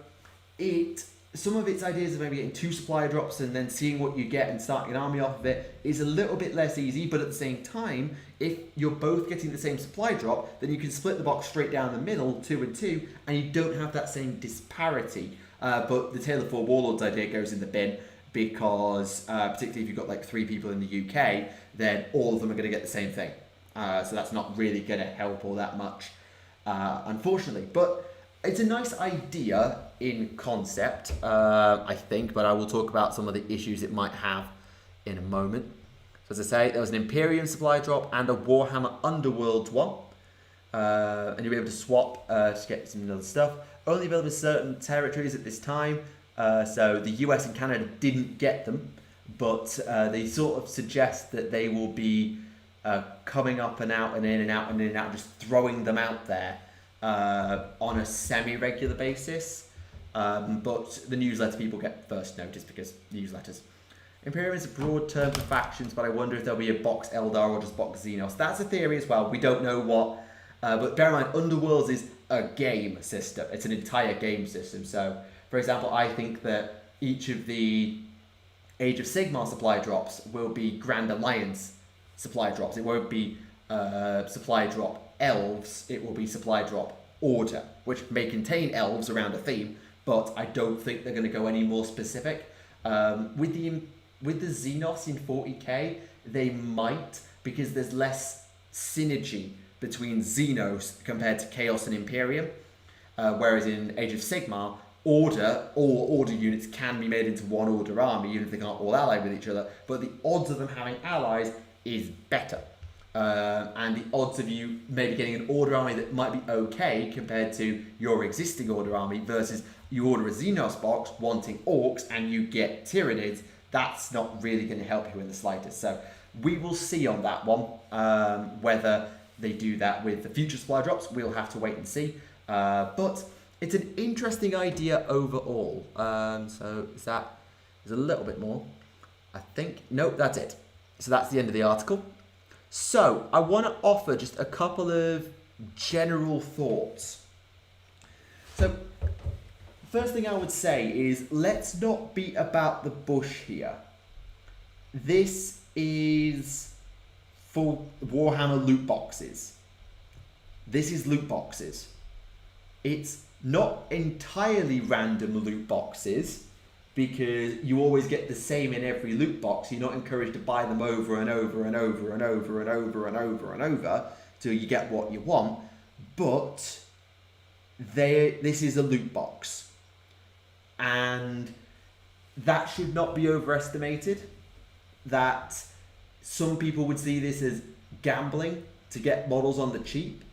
some of its ideas of maybe getting 2 supply drops and then seeing what you get and starting an army off of it is a little bit less easy, but at the same time, if you're both getting the same supply drop, then you can split the box straight down the middle, 2 and 2, and you don't have that same disparity. But the Tale of 4 Warlords idea goes in the bin because, particularly if you've got like 3 people in the UK, then all of them are going to get the same thing. So that's not really going to help all that much, unfortunately. But it's a nice idea in concept, I think, but I will talk about some of the issues it might have in a moment. So as I say, there was an Imperium supply drop and a Warhammer Underworld one. And you'll be able to swap to get some other stuff. Only available in certain territories at this time. So the US and Canada didn't get them, but they sort of suggest that they will be coming up and out and in and out and in and out, just throwing them out there on a semi-regular basis. But the newsletter people get first notice because newsletters. Imperium is a broad term for factions, but I wonder if there'll be a box Eldar or just box Xenos. That's a theory as well. We don't know what. But bear in mind, Underworlds is a game system. It's an entire game system. So, for example, I think that each of the Age of Sigmar supply drops will be Grand Alliance supply drops. It won't be supply drop elves. It will be supply drop order, which may contain elves around a theme, but I don't think they're going to go any more specific. With the Xenos in 40k, they might, because there's less synergy between Xenos compared to Chaos and Imperium, whereas in Age of Sigmar, all order units can be made into one order army, even if they can't all ally with each other, but the odds of them having allies is better. And the odds of you maybe getting an order army that might be okay compared to your existing order army versus you order a Xenos box wanting orcs and you get Tyranids, that's not really going to help you in the slightest. So we will see on that one whether they do that with the future supply drops. We'll have to wait and see. But it's an interesting idea overall. So there's a little bit more, I think. Nope, that's it. So that's the end of the article. So I want to offer just a couple of general thoughts. So first thing I would say is let's not beat about the bush here. This is for Warhammer loot boxes. This is loot boxes. It's not entirely random loot boxes, because you always get the same in every loot box. You're not encouraged to buy them over and over and over and over and over and over and over till you get what you want. But this is a loot box, and that should not be overestimated. That some people would see this as gambling to get models on the cheap.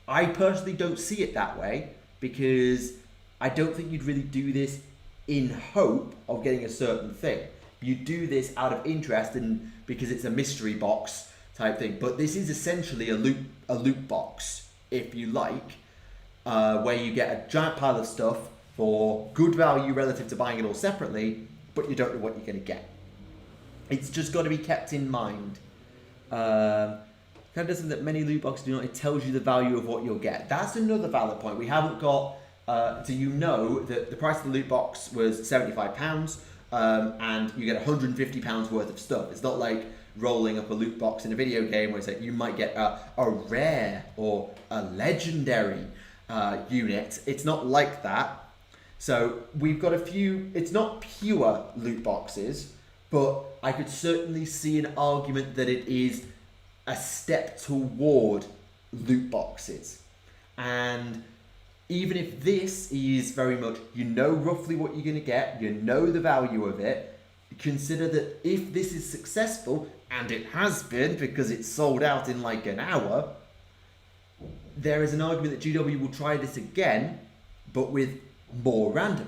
I personally don't see it that way, because I don't think you'd really do this in hope of getting a certain thing. You do this out of interest and because it's a mystery box type thing. But this is essentially a loot box, if you like, where you get a giant pile of stuff for good value relative to buying it all separately, but you don't know what you're going to get. It's just got to be kept in mind. Kind of doesn't that many loot boxes do not. It tells you the value of what you'll get. That's another valid point. We haven't got. So you know that the price of the loot box was £75, and you get £150 worth of stuff. It's not like rolling up a loot box in a video game where it's like you might get a rare or a legendary unit. It's not like that. So we've got a few. It's not pure loot boxes, but I could certainly see an argument that it is a step toward loot boxes. And even if this is very much, you know roughly what you're going to get, you know the value of it, consider that if this is successful, and it has been because it's sold out in like an hour, there is an argument that GW will try this again, but with more randomness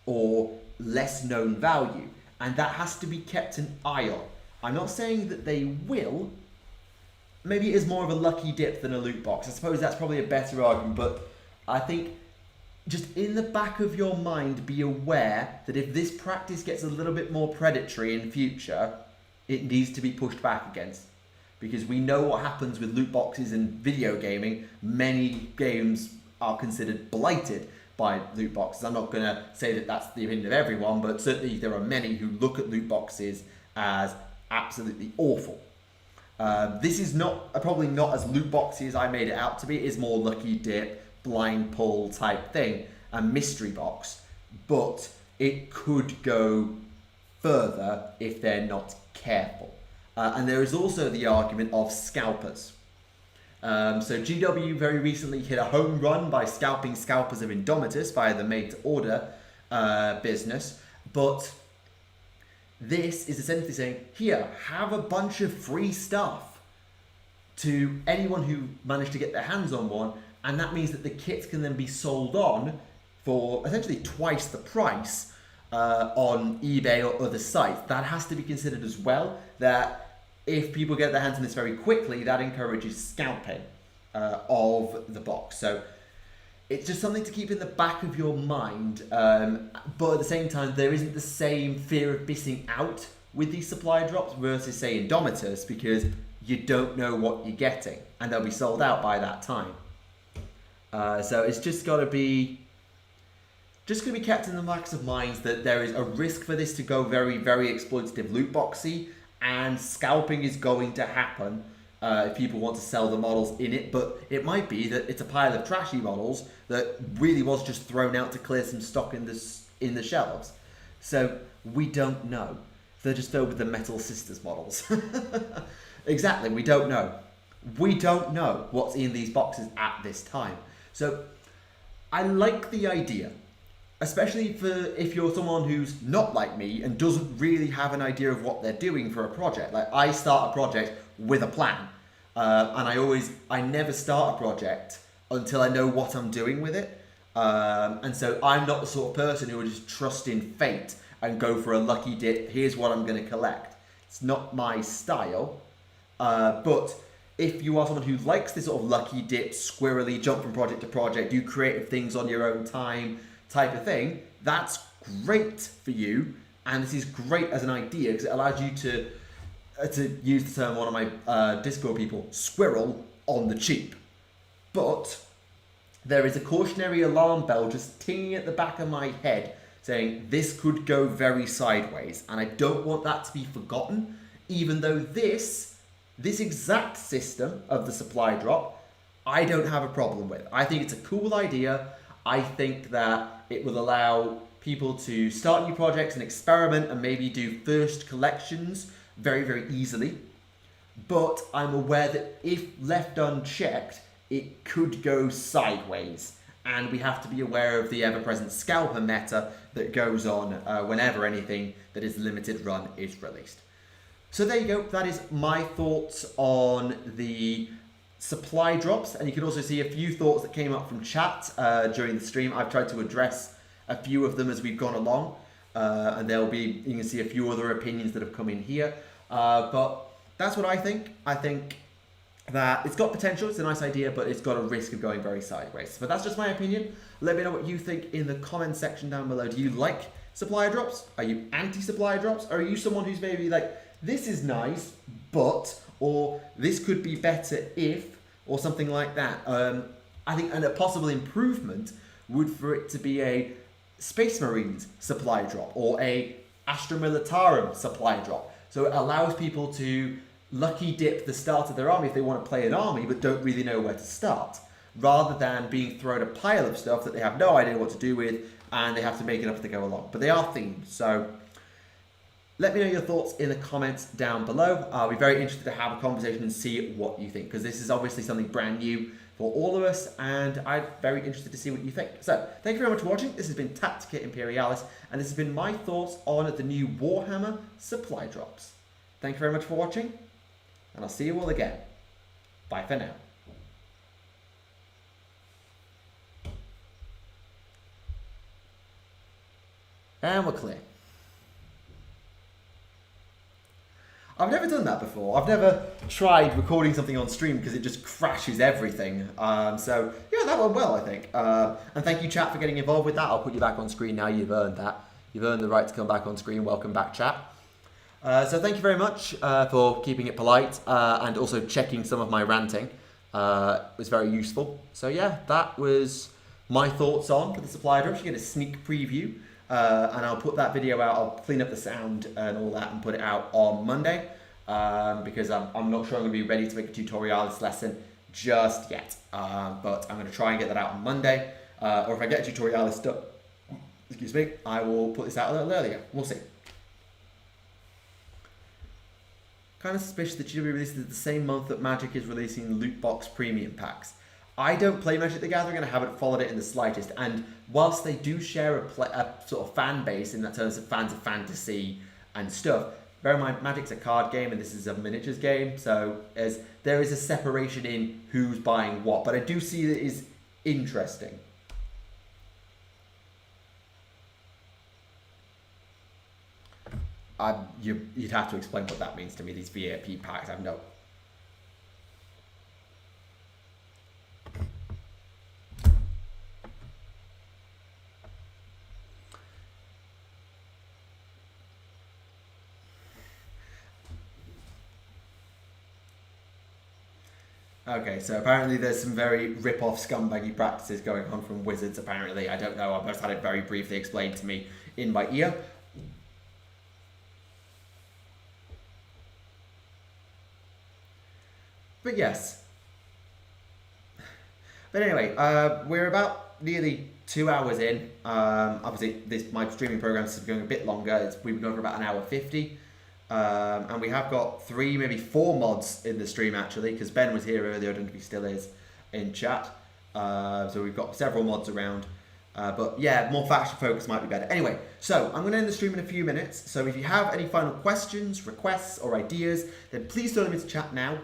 or less known value. And that has to be kept an eye on. I'm not saying that they will. Maybe it is more of a lucky dip than a loot box. I suppose that's probably a better argument, but I think just in the back of your mind, be aware that if this practice gets a little bit more predatory in future, it needs to be pushed back against. Because we know what happens with loot boxes in video gaming. Many games are considered blighted by loot boxes. I'm not going to say that that's the opinion of everyone, but certainly there are many who look at loot boxes as absolutely awful. This is not probably not as loot boxy as I made it out to be. It is more lucky dip, blind pull type thing, a mystery box, but it could go further if they're not careful. And there is also the argument of scalpers. So GW very recently hit a home run by scalping scalpers of Indomitus via the made-to-order business, but this is essentially saying, here, have a bunch of free stuff to anyone who managed to get their hands on one, and that means that the kits can then be sold on for essentially twice the price on eBay or other sites. That has to be considered as well, that if people get their hands on this very quickly, that encourages scalping of the box. So it's just something to keep in the back of your mind, but at the same time, there isn't the same fear of missing out with these supply drops versus, say, Indomitus, because you don't know what you're getting, and they'll be sold out by that time. So it's just got to be kept in the backs of minds that there is a risk for this to go very, very exploitative loot boxy, and scalping is going to happen if people want to sell the models in it. But it might be that it's a pile of trashy models that really was just thrown out to clear some stock in the shelves. So we don't know. They're just filled with the Metal Sisters models. Exactly, we don't know. We don't know what's in these boxes at this time. So I like the idea, especially if you're someone who's not like me and doesn't really have an idea of what they're doing for a project. Like, I start a project with a plan, and I never start a project until I know what I'm doing with it. And so I'm not the sort of person who would just trust in fate and go for a lucky dip. Here's what I'm going to collect. It's not my style. But if you are someone who likes this sort of lucky dip, squirrely, jump from project to project, do creative things on your own time type of thing, that's great for you. And this is great as an idea because it allows you to use the term one of my Discord people, squirrel on the cheap. But there is a cautionary alarm bell just tinging at the back of my head saying this could go very sideways, and I don't want that to be forgotten, even though this exact system of the supply drop, I don't have a problem with. I think it's a cool idea. I think that it will allow people to start new projects and experiment and maybe do first collections very, very easily. But I'm aware that if left unchecked, it could go sideways. And we have to be aware of the ever-present scalper meta that goes on whenever anything that is limited run is released. So there you go. That is my thoughts on the supply drops. And you can also see a few thoughts that came up from chat during the stream. I've tried to address a few of them as we've gone along. And there'll be, you can see a few other opinions that have come in here. But that's what I think. I think that it's got potential, it's a nice idea, but it's got a risk of going very sideways. But that's just my opinion. Let me know what you think in the comment section down below. Do you like supplier drops? Are you anti-supplier drops? Or are you someone who's maybe like, this is nice, but, or this could be better if, or something like that? I think a possible improvement would for it to be a Space Marines supply drop or a Astra Militarum supply drop. So it allows people to lucky dip the start of their army if they want to play an army but don't really know where to start, rather than being thrown a pile of stuff that they have no idea what to do with and they have to make it up as they go along. But they are themed, so let me know your thoughts in the comments down below. I'll be very interested to have a conversation and see what you think, because this is obviously something brand new for all of us, and I'm very interested to see what you think. So, thank you very much for watching. This has been Tactica Imperialis, and this has been my thoughts on the new Warhammer supply drops. Thank you very much for watching, and I'll see you all again. Bye for now. And we're clear. I've never done that before. I've never tried recording something on stream because it just crashes everything. So, yeah, that went well, I think. And thank you, chat, for getting involved with that. I'll put you back on screen now. You've earned that. You've earned the right to come back on screen. Welcome back, chat. So thank you very much for keeping it polite and also checking some of my ranting. It was very useful. So, yeah, that was my thoughts on the supply drops. You get a sneak preview. And I'll put that video out. I'll clean up the sound and all that and put it out on Monday because I'm not sure I'm going to be ready to make a tutorials lesson just yet. But I'm going to try and get that out on Monday. Or if I get a tutorials done, excuse me, I will put this out a little earlier. We'll see. Kind of suspicious that GW releases it the same month that Magic is releasing loot box premium packs. I don't play Magic the Gathering and I haven't followed it in the slightest. And whilst they do share a sort of fan base in that terms of fans of fantasy and stuff, bear in mind Magic's a card game and this is a miniatures game, so there is a separation in who's buying what. But I do see that it is interesting. You'd have to explain what that means to me. These VIP packs, I have no. Okay, so apparently there's some very rip-off scumbaggy practices going on from Wizards, apparently. I don't know, I've just had it very briefly explained to me in my ear. But yes. But anyway, we're about nearly 2 hours in. Obviously, my streaming program is going a bit longer. We've been going for about 1:50. And we have got 3, maybe 4 mods in the stream actually, because Ben was here earlier, I don't know if he still is, in chat. So we've got several mods around. But yeah, more faction focus might be better. Anyway, so I'm going to end the stream in a few minutes. So if you have any final questions, requests, or ideas, then please throw them into chat now.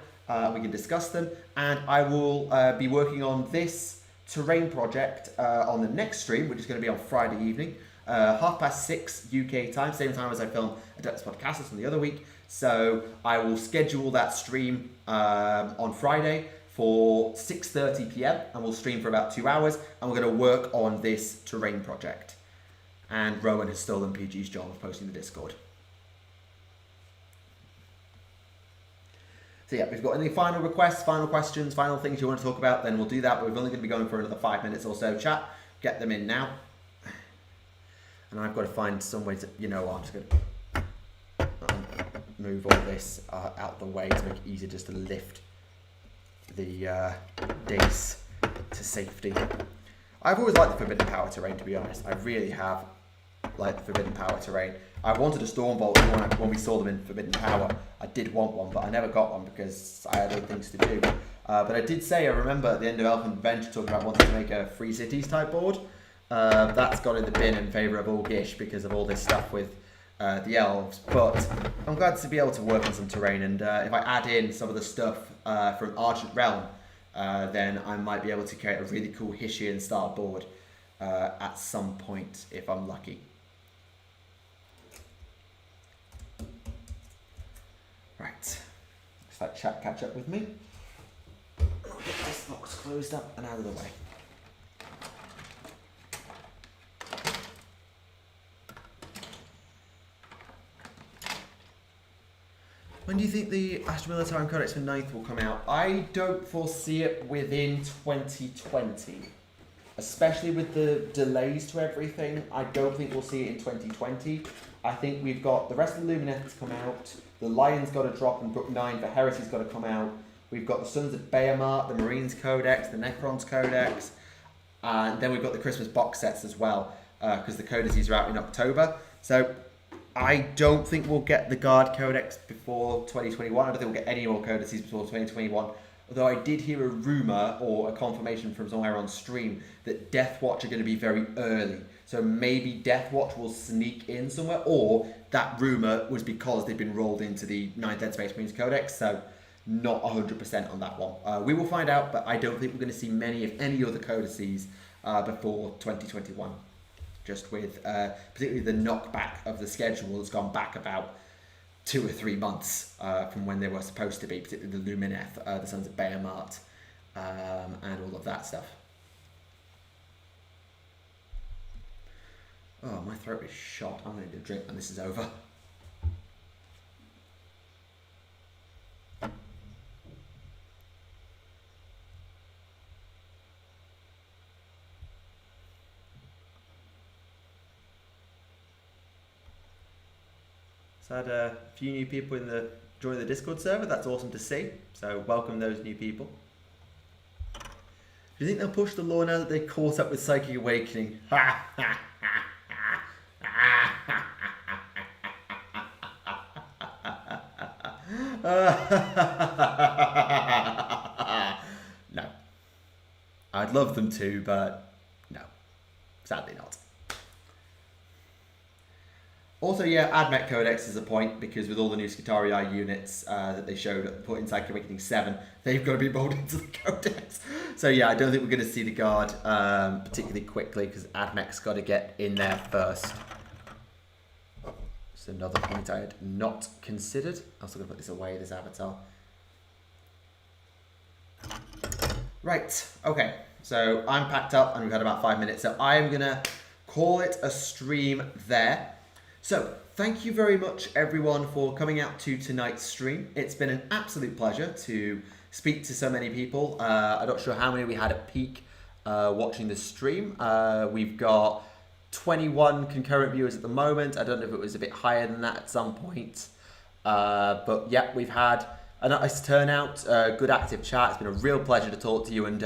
We can discuss them. And I will be working on this terrain project on the next stream, which is going to be on Friday evening. 6:30 UK time, same time as I film Adeptus Podcastus from the other week. So I will schedule that stream on Friday for 6:30 PM and we'll stream for about 2 hours and we're going to work on this terrain project. And Rowan has stolen PG's job of posting the Discord. So yeah, if you've got any final requests, final questions, final things you want to talk about, then we'll do that. But we're only going to be going for another 5 minutes or so. Chat, get them in now. And I've got to find some way to, you know, I'm just going to move all this out the way to make it easier just to lift the dace to safety. I've always liked the Forbidden Power terrain, to be honest. I really have. like the Forbidden Power terrain. I wanted a Stormbolt when we saw them in Forbidden Power. I did want one, but I never got one because I had other things to do. But I did say, I remember at the end of Elfin Adventure talking about wanting to make a Free Cities type board. That's gone in the bin in favour of Orgish because of all this stuff with the elves. But I'm glad to be able to work on some terrain, and if I add in some of the stuff from Argent Realm, then I might be able to create a really cool Hishian style board at some point if I'm lucky. Right, looks like chat catch up with me. I'll get this box closed up and out of the way. When do you think the Astra Militarum Codex for 9th will come out? I don't foresee it within 2020. Especially with the delays to everything, I don't think we'll see it in 2020. I think we've got the rest of the Lumineth to come out. The Lion's got to drop in Book 9, the Heresy's got to come out. We've got the Sons of Behemoth, the Marines Codex, the Necrons Codex. And then we've got the Christmas box sets as well, because the codices are out in October. So I don't think we'll get the Guard Codex before 2021. I don't think we'll get any more codices before 2021. Although I did hear a rumour or a confirmation from somewhere on stream that Deathwatch are going to be very early. So maybe Deathwatch will sneak in somewhere, or that rumour was because they've been rolled into the 9th Dead Space Marines Codex. So not 100% on that one. We will find out, but I don't think we're going to see many, if any, other codices before 2021. Just with particularly the knockback of the schedule that's gone back about 2 or 3 months from when they were supposed to be, particularly the Lumineth, the Sons of Behemoth, and all of that stuff. Oh, my throat is shot. I'm going to need a drink when this is over. So I had a few new people join the Discord server. That's awesome to see. So welcome those new people. Do you think they'll push the law now that they caught up with Psychic Awakening? No. I'd love them to, but no. Sadly not. Also, yeah, AdMech Codex is a point, because with all the new Skitarii units that they showed put in Psychic Awakening 7, they've got to be rolled into the Codex. So yeah, I don't think we're going to see the Guard particularly quickly, because AdMech's got to get in there first. It's another point I had not considered. I'm still going to put this away, this avatar. Right, okay. So I'm packed up and we've had about 5 minutes. So I'm going to call it a stream there. So, thank you very much everyone for coming out to tonight's stream. It's been an absolute pleasure to speak to so many people. I'm not sure how many we had at peak watching the stream. We've got 21 concurrent viewers at the moment. I don't know if it was a bit higher than that at some point. But yeah, we've had a nice turnout, good active chat. It's been a real pleasure to talk to you, and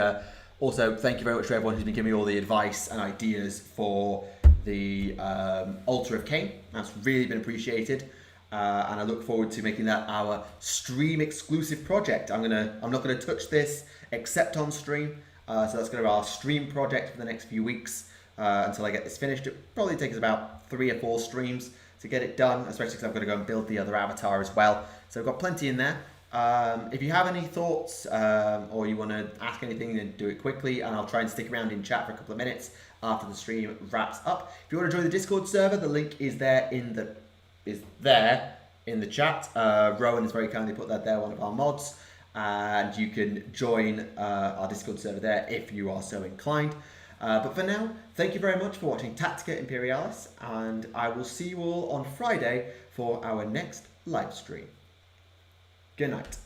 also thank you very much for everyone who's been giving me all the advice and ideas for the Altar of Cain. That's really been appreciated, and I look forward to making that our stream exclusive project. I'm not gonna touch this except on stream, so that's gonna be our stream project for the next few weeks until I get this finished. It'll probably take us about 3 or 4 streams to get it done, especially because I've got to go and build the other avatar as well. So I've got plenty in there. If you have any thoughts or you want to ask anything, then do it quickly, and I'll try and stick around in chat for a couple of minutes after the stream wraps up. If you want to join the Discord server, the link is there in the chat. Rowan has very kindly put that there, one of our mods, and you can join our Discord server there if you are so inclined. But for now, thank you very much for watching Tactica Imperialis, and I will see you all on Friday for our next live stream. Good night.